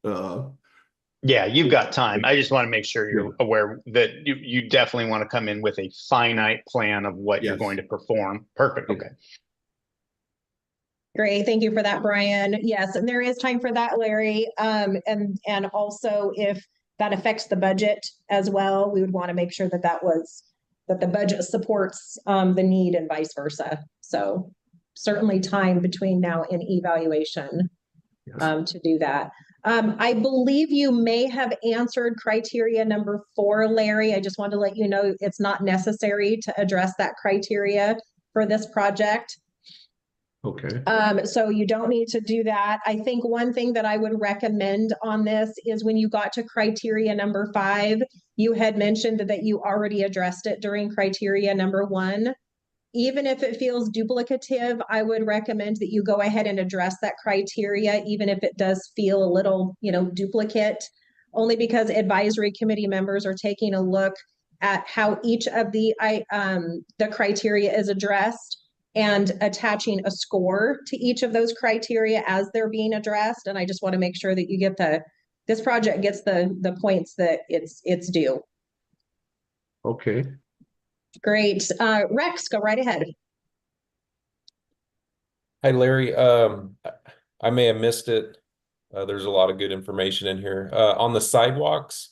Yeah, you've got time. I just want to make sure you're aware that you definitely want to come in with a finite plan of what you're going to perform. Perfect. Okay. Great. Thank you for that, Brian. Yes, and there is time for that, Larry. And also if that affects the budget as well, we would want to make sure that that the budget supports the need and vice versa. So certainly time between now and evaluation to do that. I believe you may have answered criteria number 4, Larry. I just want to let you know it's not necessary to address that criteria for this project. Okay. So you don't need to do that. I think one thing that I would recommend on this is when you got to criteria number 5, you had mentioned that you already addressed it during criteria number 1. Even if it feels duplicative, I would recommend that you go ahead and address that criteria, even if it does feel a little, duplicate, only because advisory committee members are taking a look at how each of the criteria is addressed and attaching a score to each of those criteria as they're being addressed. And I just want to make sure that you get this project gets the points that it's due. Okay. Great. Rex, go right ahead. Hi, Larry. I may have missed it. There's a lot of good information in here. On the sidewalks,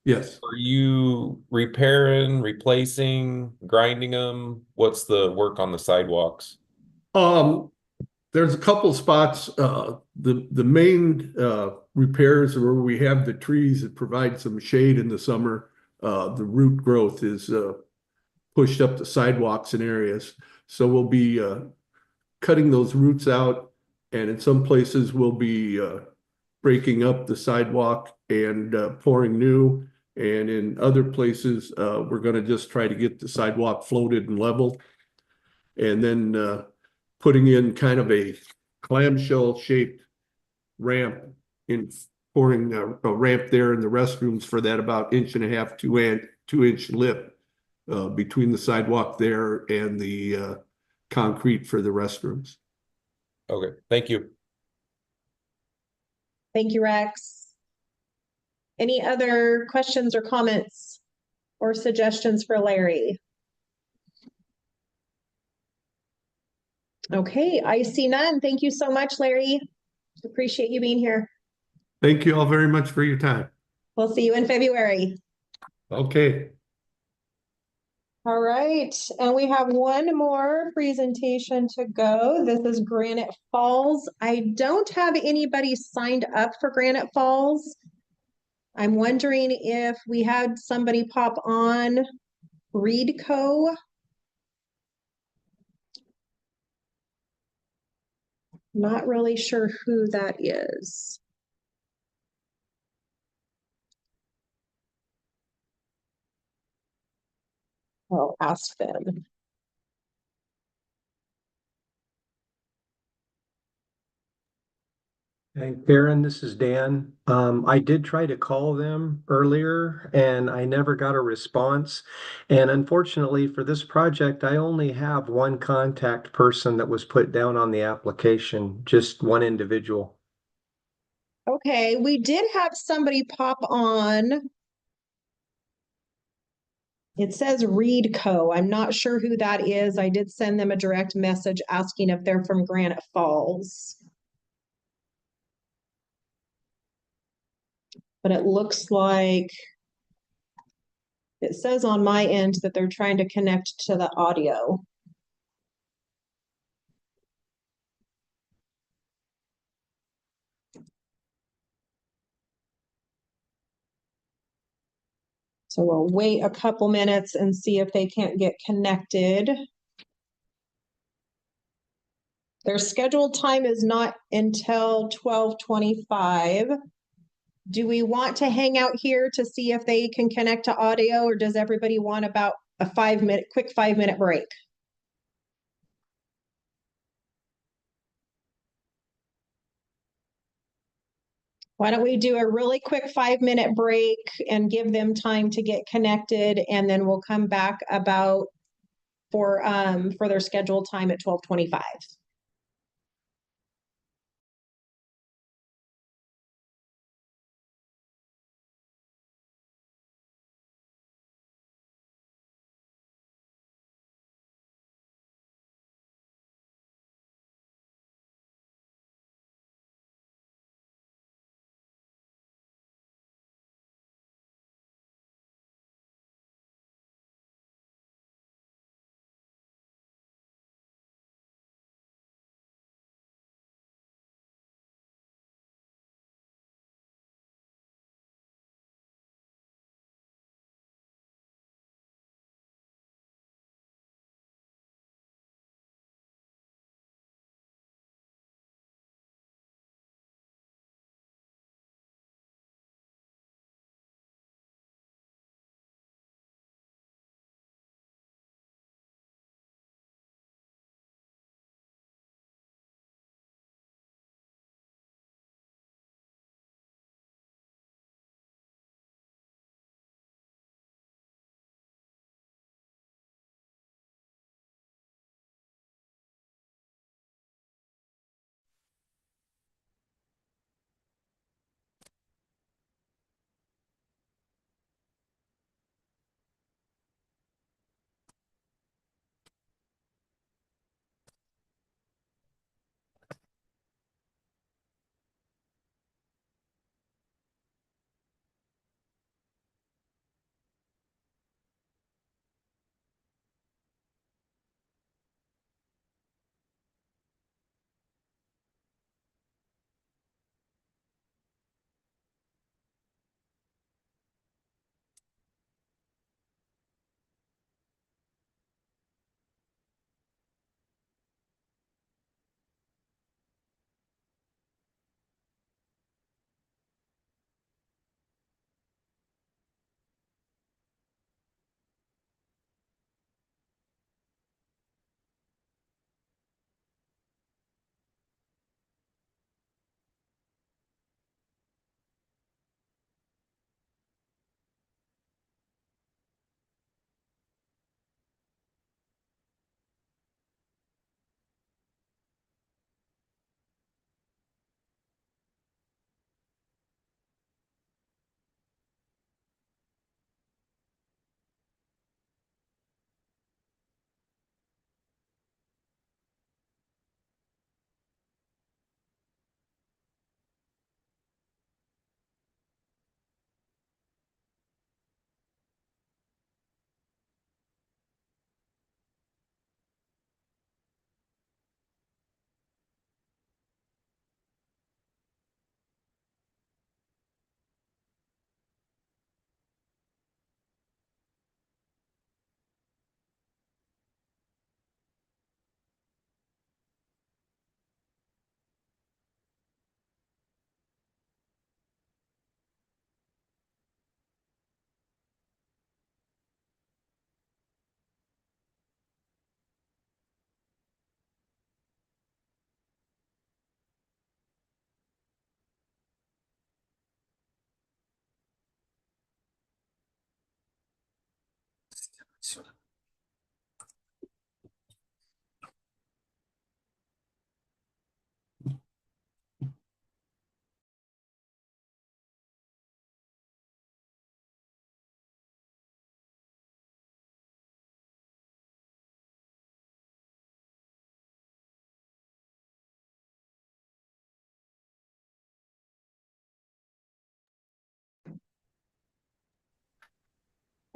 yes. Are you repairing, replacing, grinding them? What's the work on the sidewalks? There's a couple spots. The main repairs are where we have the trees that provide some shade in the summer. The root growth is pushed up the sidewalks in areas. So we'll be cutting those roots out, and in some places we'll be breaking up the sidewalk and pouring new. And in other places, we're going to just try to get the sidewalk floated and leveled. And then putting in kind of a clamshell shaped ramp, pouring a ramp there in the restrooms for that about 1.5 to 2-inch lip between the sidewalk there and the concrete for the restrooms. Okay, thank you. Thank you, Rex. Any other questions or comments or suggestions for Larry? Okay, I see none. Thank you so much, Larry. Appreciate you being here. Thank you all very much for your time. We'll see you in February. Okay. All right, and we have one more presentation to go. This is Granite Falls. I don't have anybody signed up for Granite Falls. I'm wondering if we had somebody pop on. Reedco. Not really sure who that is. I'll ask them. Hey, Karen, this is Dan. I did try to call them earlier and I never got a response. And unfortunately for this project, I only have one contact person that was put down on the application, just one individual. Okay, we did have somebody pop on. It says Reedco. I'm not sure who that is. I did send them a direct message asking if they're from Granite Falls. But it looks like It says on my end that they're trying to connect to the audio. So we'll wait a couple minutes and see if they can't get connected. Their scheduled time is not until 12:25. Do we want to hang out here to see if they can connect to audio, or does everybody want about a quick 5-minute break? Why don't we do a really quick 5-minute break and give them time to get connected, and then we'll come back about for their scheduled time at 12:25.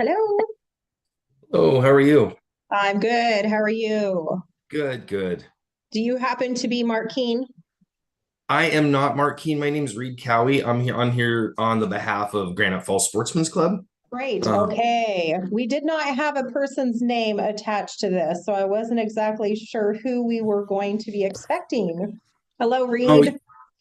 Hello. Oh, how are you? I'm good. How are you? Good, good. Do you happen to be Mark Keen? I am not Mark Keen. My name's Reed Cowie. I'm here on the behalf of Granite Falls Sportsman's Club. Great. Um, Okay. We did not have a person's name attached to this, so I wasn't exactly sure who we were going to be expecting. Hello, oh, Reed.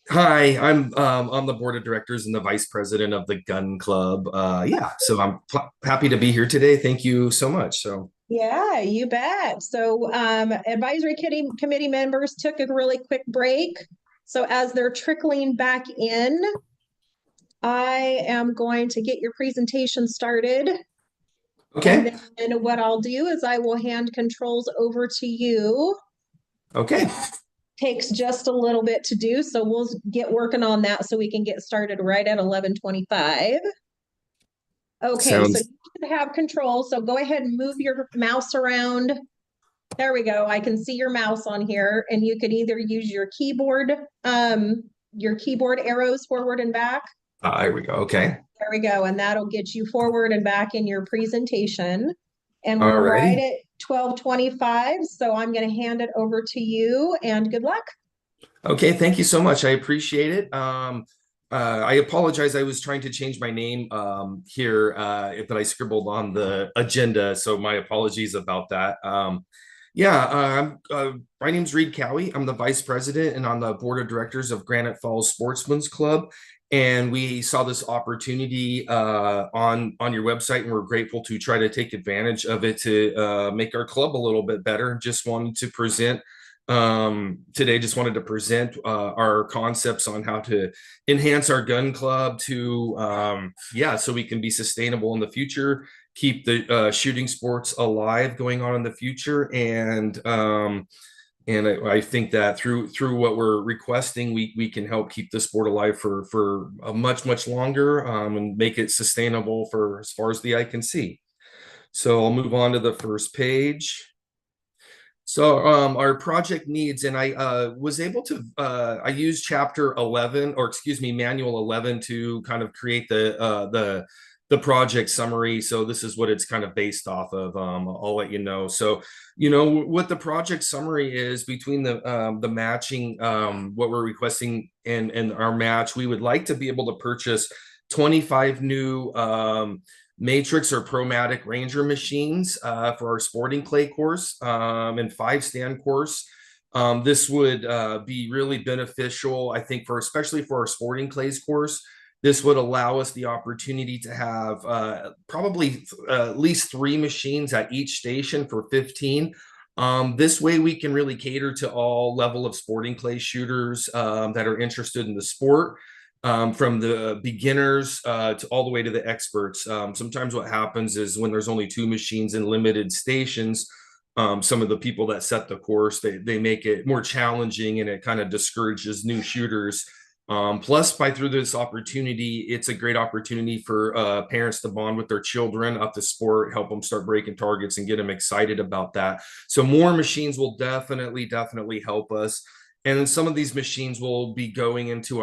hi. I'm on the board of directors and the vice president of the gun club. Yeah, so I'm happy to be here today. Thank you so much. So Yeah, you bet. So, advisory committee members took a really quick break. So as they're trickling back in, I am going to get your presentation started. okay, And then what I'll do is I will hand controls over to you. okay. Takes just a little bit to do, so we'll get working on that so we can get started right at 11:25. Okay, so Sounds you should have control. So go ahead and move your mouse around. There we go. I can see your mouse on here, and you could either use your keyboard arrows forward and back. there we go. Okay. There we go. And that'll get you forward and back in your presentation. And we're right Alrighty. at 12:25. So I'm going to hand it over to you and good luck. Okay, thank you so much. I appreciate it. I apologize. I was trying to change my name here, but I scribbled on the agenda, so my apologies about that. My name's Reed Cowie. I'm the vice president and on the board of directors of Granite Falls Sportsman's Club. And we saw this opportunity on your website, and we're grateful to try to take advantage of it to make our club a little bit better. Just wanted to present today. Just wanted to present our concepts on how to enhance our gun club to so we can be sustainable in the future, keep the shooting sports alive going on in the future, and I think that through what we're requesting, we can help keep the sport alive for a much longer and make it sustainable for as far as the eye can see. So I'll move on to the first page. So our project needs, and I was able to, I used chapter 11, or excuse me, manual 11 to kind of create the project summary. So this is what it's kind of based off of. I'll let you know. So, what the project summary is between the matching, what we're requesting and our match, we would like to be able to purchase 25 new Matrix or Promatic Ranger machines for our sporting clay course and 5 stand course. This would be really beneficial, I think, especially for our sporting clays course. This would allow us the opportunity to have probably at least 3 machines at each station for 15. This way we can really cater to all level of sporting clay shooters that are interested in the sport. From the beginners to all the way to the experts. Sometimes what happens is when there's only 2 machines in limited stations, some of the people that set the course, they make it more challenging, and it kind of discourages new shooters. Plus, through this opportunity, it's a great opportunity for parents to bond with their children up the sport, help them start breaking targets and get them excited about that. So more machines will definitely help us. And then some of these machines will be going into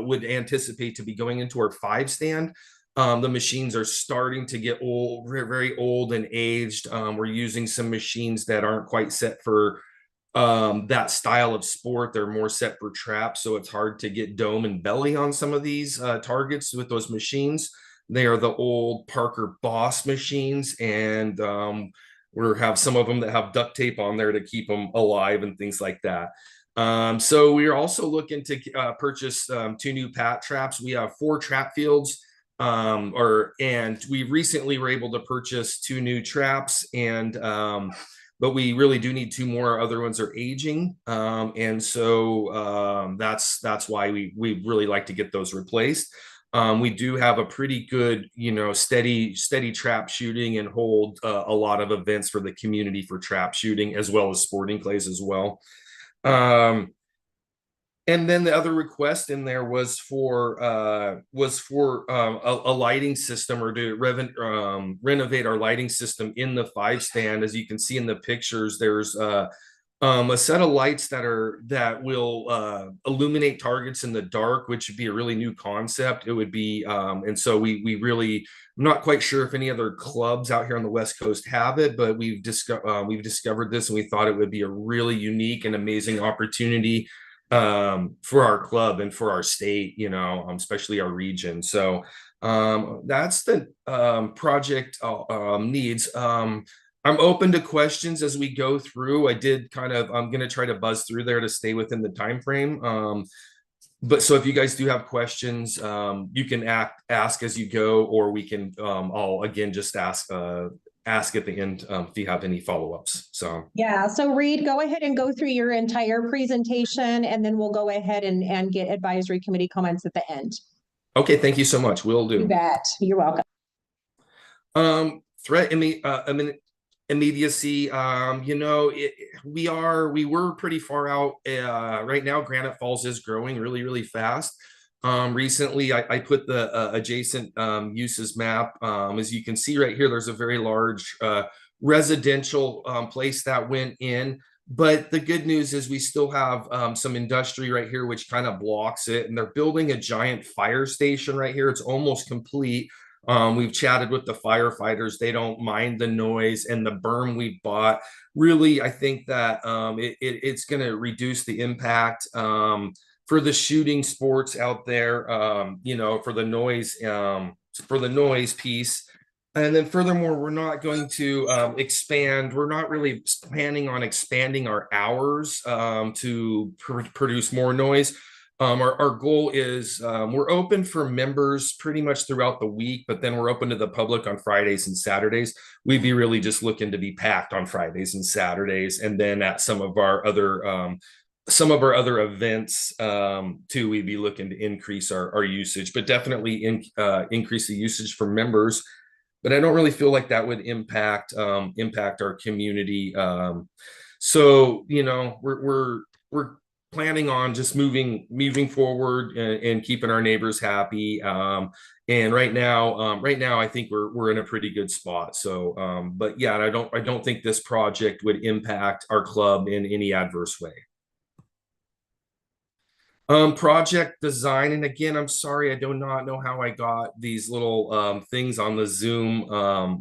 would anticipate to be going into our 5 stand. The machines are starting to get old, very old and aged. We're using some machines that aren't quite set for that style of sport. They're more set for traps, so it's hard to get dome and belly on some of these targets with those machines. They are the old Parker Boss machines, and we have some of them that have duct tape on there to keep them alive and things like that. So we are also looking to purchase 2 new pat traps. We have 4 trap fields, and we recently were able to purchase 2 new traps, and but we really do need 2 more. Other ones are aging, and so that's why we really like to get those replaced. We do have a pretty good, steady trap shooting and hold a lot of events for the community for trap shooting, as well as sporting clays as well. And then the other request in there was for a lighting system, or to renovate our lighting system in the 5 stand. As you can see in the pictures, there's A set of lights that will illuminate targets in the dark, which would be a really new concept. It would be, and so we really, I'm not quite sure if any other clubs out here on the West Coast have it, but we've discovered this, and we thought it would be a really unique and amazing opportunity for our club and for our state, especially our region. So that's the project needs. I'm open to questions as we go through. I'm going to try to buzz through there to stay within the time frame. But so if you guys do have questions, you can ask as you go, or we can, I'll again just ask at the end if you have any follow-ups. So yeah, so Reed, go ahead and go through your entire presentation, and then we'll go ahead and get advisory committee comments at the end. Okay, thank you so much. Will do. You bet. You're welcome. Threat immediacy. We were pretty far out. Right now, Granite Falls is growing really, really fast. Recently, I put the adjacent uses map. As you can see right here, there's a very large residential place that went in. But the good news is we still have some industry right here, which kind of blocks it. And they're building a giant fire station right here. It's almost complete. We've chatted with the firefighters. They don't mind the noise, and the berm we bought. Really, I think that it's going to reduce the impact for the shooting sports out there, for the noise piece. And then furthermore, we're not going to expand. We're not really planning on expanding our hours to produce more noise. Our goal is we're open for members pretty much throughout the week, but then we're open to the public on Fridays and Saturdays. We'd be really just looking to be packed on Fridays and Saturdays, and then at some of our other events too, we'd be looking to increase our usage, but definitely increase the usage for members. But I don't really feel like that would impact our community. So we're planning on just moving forward and keeping our neighbors happy. And right now, I think we're in a pretty good spot. So, but yeah, I don't think this project would impact our club in any adverse way. Project design, and again, I'm sorry, I do not know how I got these little things on the Zoom.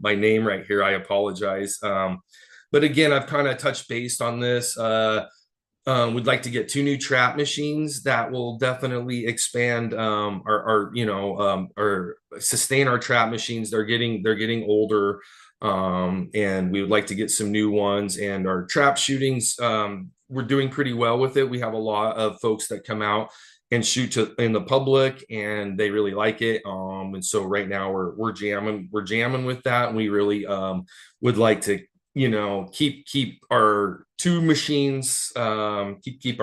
My name right here, I apologize. But again, I've kind of touched base on this. We'd like to get 2 new trap machines that will definitely expand or sustain our trap machines. They're getting older, and we would like to get some new ones. And our trap shootings, we're doing pretty well with it. We have a lot of folks that come out and shoot in the public, and they really like it. And so right now we're jamming with that, and we really would like to keep our 2 machines, update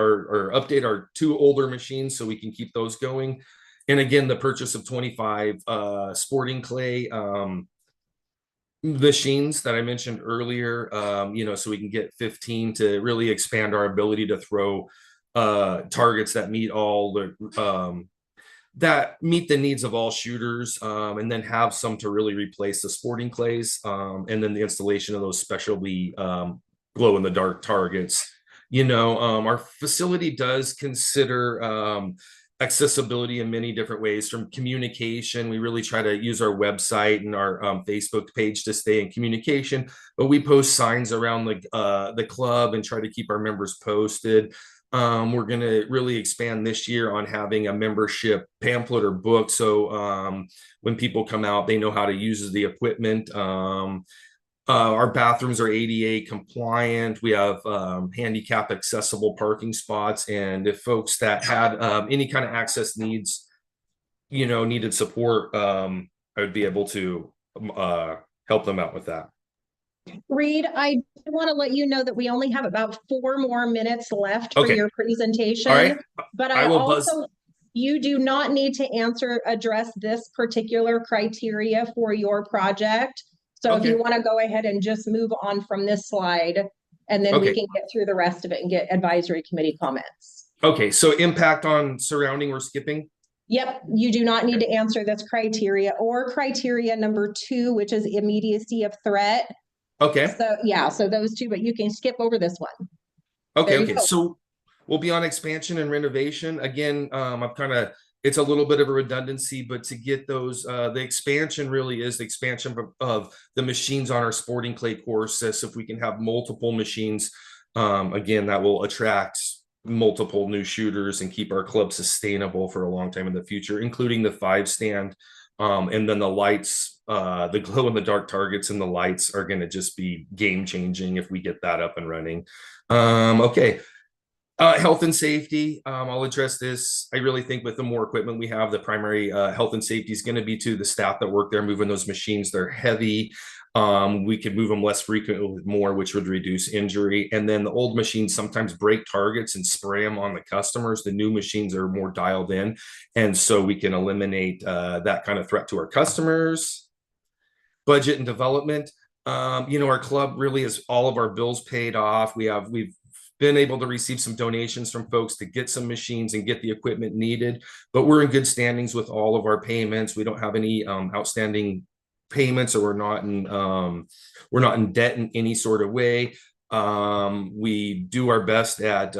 our 2 older machines so we can keep those going. And again, the purchase of 25 sporting clay machines that I mentioned earlier, so we can get 15 to really expand our ability to throw targets that meet the needs of all shooters, and then have some to really replace the sporting clays, and then the installation of those specialty glow in the dark targets. Our facility does consider accessibility in many different ways. From communication, we really try to use our website and our Facebook page to stay in communication, but we post signs around the club and try to keep our members posted. We're going to really expand this year on having a membership pamphlet or book, so when people come out, they know how to use the equipment. Our bathrooms are ADA compliant. We have handicap accessible parking spots, and if folks that had any kind of access needs, needed support, I would be able to help them out with that. Reed, I want to let you know that we only have about 4 more minutes left for your presentation. All right. But you do not need to address this particular criteria for your project. So if you want to go ahead and just move on from this slide, and then we can get through the rest of it and get advisory committee comments. Okay, so impact on surrounding, we're skipping? Yep, you do not need to answer this criteria or criteria number 2, which is immediacy of threat. Okay. So yeah, so those 2, but you can skip over this one. Okay, There you okay. go. So we'll be on expansion and renovation. Again, I'm kind of, it's a little bit of a redundancy, but to get those, the expansion really is the expansion of the machines on our sporting clay course. So if we can have multiple machines, again, that will attract multiple new shooters and keep our club sustainable for a long time in the future, including the 5-stand. And then the lights, the glow in the dark targets and the lights are going to just be game changing if we get that up and running. Okay. Health and safety. I'll address this. I really think with the more equipment we have, the primary health and safety is going to be to the staff that work there moving those machines. They're heavy. We could move them less frequently with more, which would reduce injury. And then the old machines sometimes break targets and spray them on the customers. The new machines are more dialed in. And so we can eliminate that kind of threat to our customers. Budget and development. Our club really has all of our bills paid off. We've been able to receive some donations from folks to get some machines and get the equipment needed, but we're in good standings with all of our payments. We don't have any outstanding payments, or we're not in debt in any sort of way. We do our best at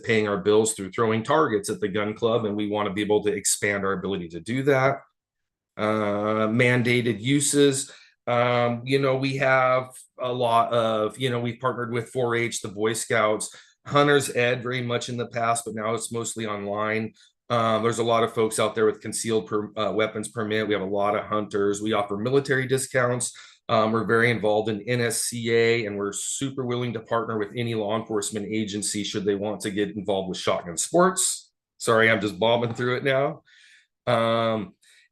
paying our bills through throwing targets at the gun club, and we want to be able to expand our ability to do that. Mandated uses. We have a lot of, we've partnered with 4-H, the Boy Scouts, Hunters Ed very much in the past, but now it's mostly online. There's a lot of folks out there with concealed weapons permit. We have a lot of hunters. We offer military discounts. We're very involved in NSCA, and we're super willing to partner with any law enforcement agency should they want to get involved with shotgun sports. Sorry, I'm just bombing through it now.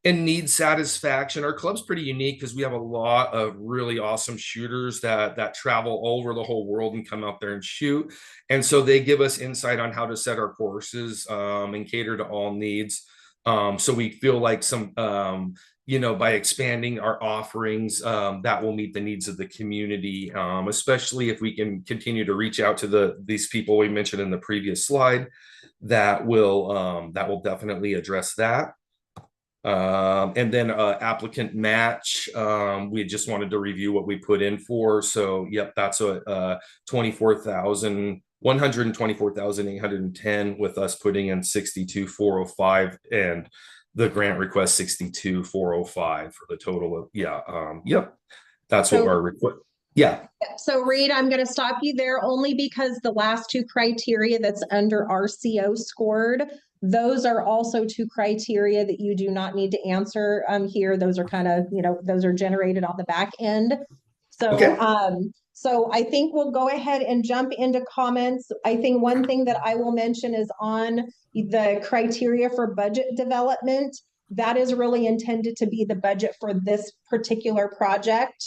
And need satisfaction. Our club's pretty unique because we have a lot of really awesome shooters that travel all over the whole world and come out there and shoot. And so they give us insight on how to set our courses and cater to all needs. So we feel like by expanding our offerings, that will meet the needs of the community, especially if we can continue to reach out to these people we mentioned in the previous slide. That will definitely address that. And then applicant match. We just wanted to review what we put in for. So yep, that's a 124,810 with us putting in 62,405 and the grant request 62,405 for the total of yep. That's what our request. Yeah. So Reed, I'm going to stop you there only because the last two criteria that's under RCO scored, those are also two criteria that you do not need to answer here. Those are kind of, those are generated on the back end. So, okay. So I think we'll go ahead and jump into comments. I think one thing that I will mention is on the criteria for budget development. That is really intended to be the budget for this particular project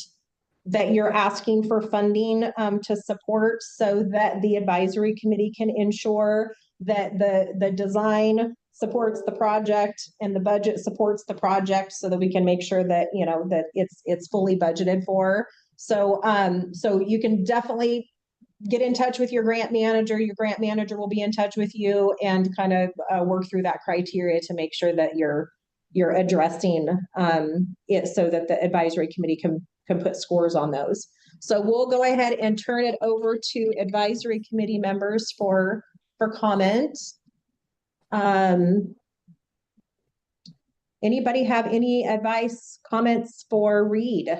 that you're asking for funding to support, so that the advisory committee can ensure that the design supports the project and the budget supports the project, so that we can make sure that that it's fully budgeted for. So so you can definitely get in touch with your grant manager. Your grant manager will be in touch with you and kind of work through that criteria to make sure that you're addressing it, so that the advisory committee can put scores on those. So we'll go ahead and turn it over to advisory committee members for comments. Anybody have any advice, comments for Reed?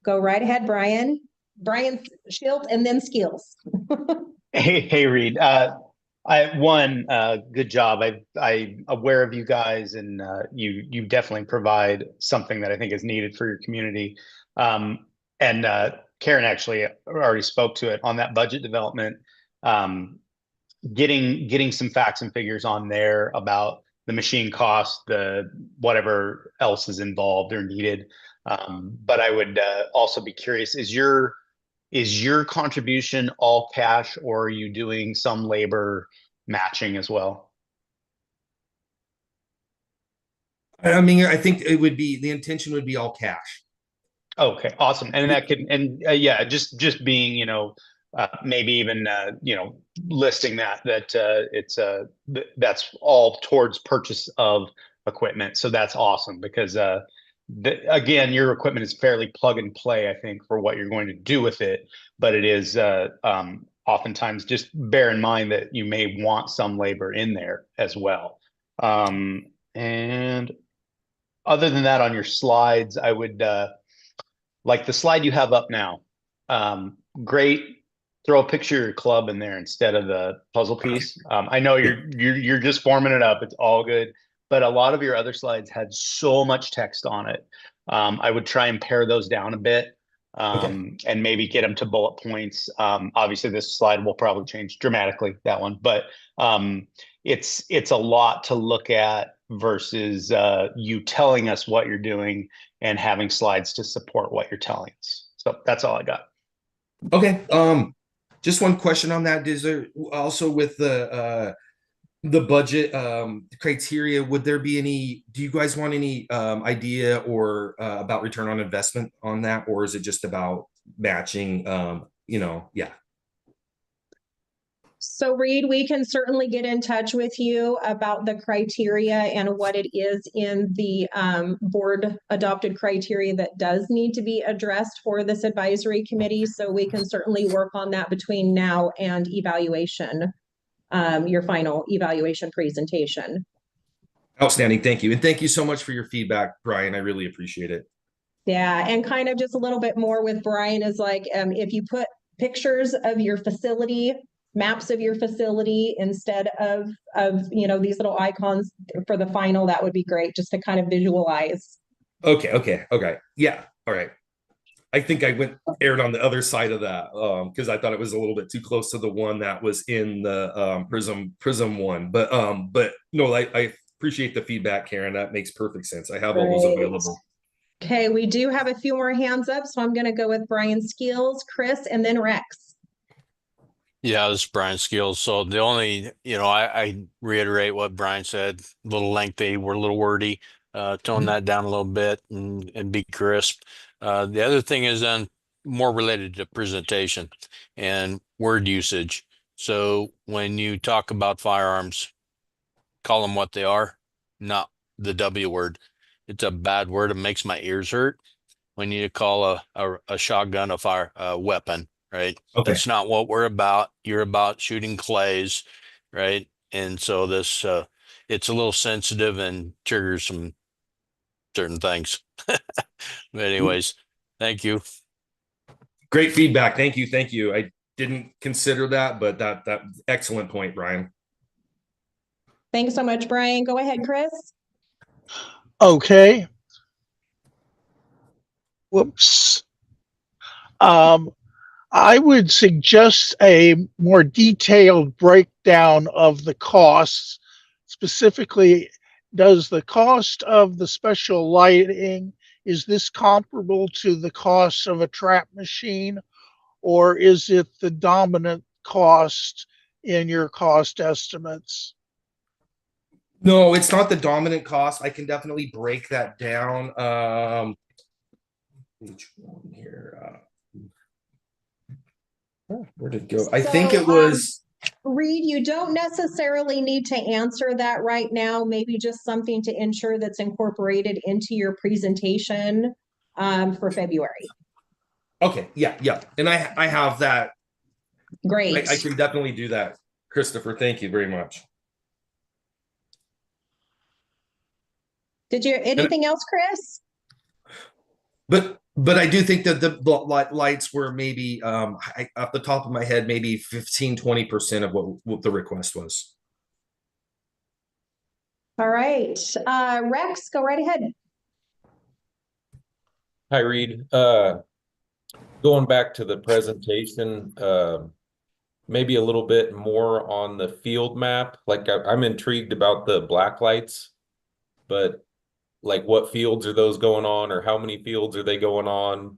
Go right ahead, Brian. Brian Schilt and then Skills. Hey, Reed. Good job. I'm aware of you guys, and you definitely provide something that I think is needed for your community. And Karen actually already spoke to it on that budget development. Getting some facts and figures on there about the machine cost, the whatever else is involved or needed. But I would also be curious: is your contribution all cash, or are you doing some labor matching as well? I mean, I think the intention would be all cash. Okay, awesome. And that could, yeah, just being, maybe even, listing that it's that's all towards purchase of equipment. So that's awesome, because again, your equipment is fairly plug and play, I think, for what you're going to do with it, but it is oftentimes just bear in mind that you may want some labor in there as well. And other than that, on your slides, I would like the slide you have up now. Great. Throw a picture of your club in there instead of the puzzle piece. I know you're just forming it up. It's all good, but a lot of your other slides had so much text on it. I would try and pare those down a bit, and maybe get them to bullet points. Obviously, this slide will probably change dramatically, that one, but it's a lot to look at versus you telling us what you're doing and having slides to support what you're telling us. So that's all I got. Okay. Just one question on that. Is there also with the budget criteria, would there be any, do you guys want any idea or about return on investment on that, or is it just about matching? Yeah. So Reed, we can certainly get in touch with you about the criteria and what it is in the board adopted criteria that does need to be addressed for this advisory committee. So we can certainly work on that between now and evaluation, your final evaluation presentation. Outstanding. Thank you. And thank you so much for your feedback, Brian. I really appreciate it. Yeah, and kind of just a little bit more with Brian is like, if you put pictures of your facility, maps of your facility instead of these little icons for the final, that would be great, just to kind of visualize. Okay. Yeah. All right. I think I aired on the other side of that because I thought it was a little bit too close to the one that was in the Prism one. But no, I appreciate the feedback, Karen. That makes perfect sense. I have all those available. Okay, we do have a few more hands up, so I'm going to go with Brian Skeels, Chris, and then Rex. Yeah, this is Brian Skills. So the only, I reiterate what Brian said, a little lengthy, we're a little wordy, tone that down a little bit and be crisp. The other thing is then more related to presentation and word usage. So when you talk about firearms, call them what they are, not the W word. It's a bad word. It makes my ears hurt when you call a shotgun a weapon. Right. Okay. That's not what we're about. You're about shooting clays. Right. And so this, it's a little sensitive and triggers some certain things. But anyways, thank you. Great feedback. Thank you. I didn't consider that, but that excellent point, Brian. Thanks so much, Brian. Go ahead, Chris. Okay. Whoops. I would suggest a more detailed breakdown of the costs. Specifically, does the cost of the special lighting, is this comparable to the cost of a trap machine, or is it the dominant cost in your cost estimates? No, it's not the dominant cost. I can definitely break that down. Which one here? Where did it go? I think it was. Reed, you don't necessarily need to answer that right now. Maybe just something to ensure that's incorporated into your presentation for February. Okay, yeah. And I have that. Great. I can definitely do that. Christopher, thank you very much. Did you, anything else, Chris? But I do think that the lights were maybe off the top of my head, maybe 15-20% of what the request was. All right. Rex, go right ahead. Hi, Reed. Going back to the presentation, maybe a little bit more on the field map. Like I'm intrigued about the black lights, but like what fields are those going on, or how many fields are they going on?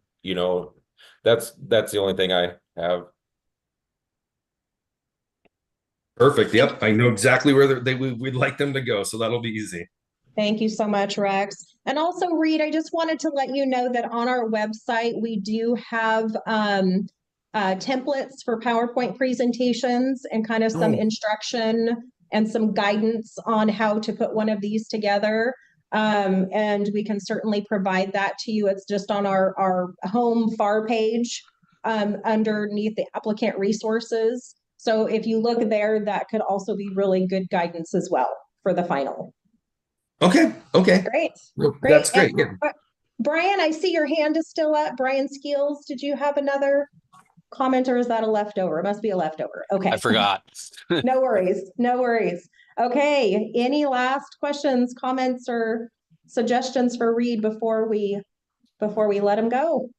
That's the only thing I have. Perfect. Yep, I know exactly where we'd like them to go, so that'll be easy. Thank you so much, Rex. And also, Reed, I just wanted to let you know that on our website, we do have templates for PowerPoint presentations and kind of some instruction and some guidance on how to put one of these together. And we can certainly provide that to you. It's just on our home FAR page. underneath the applicant resources. So if you look there, that could also be really good guidance as well for the final. Okay. Okay. Great. That's great. Yeah. Brian, I see your hand is still up. Brian Skeels, did you have another comment, or is that a leftover? It must be a leftover. Okay. I forgot. No worries. No worries. Okay. Any last questions, comments, or suggestions for Reed before we let him go?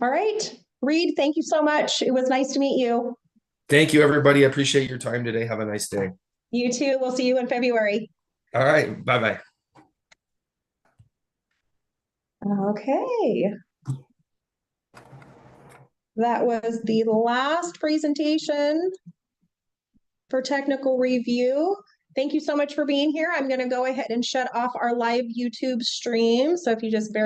All right. Reed, thank you so much. It was nice to meet you. Thank you, everybody. I appreciate your time today. Have a nice day. You too. We'll see you in February. All right. Bye-bye. Okay. That was the last presentation for technical review. Thank you so much for being here. I'm going to go ahead and shut off our live YouTube stream. So if you just bear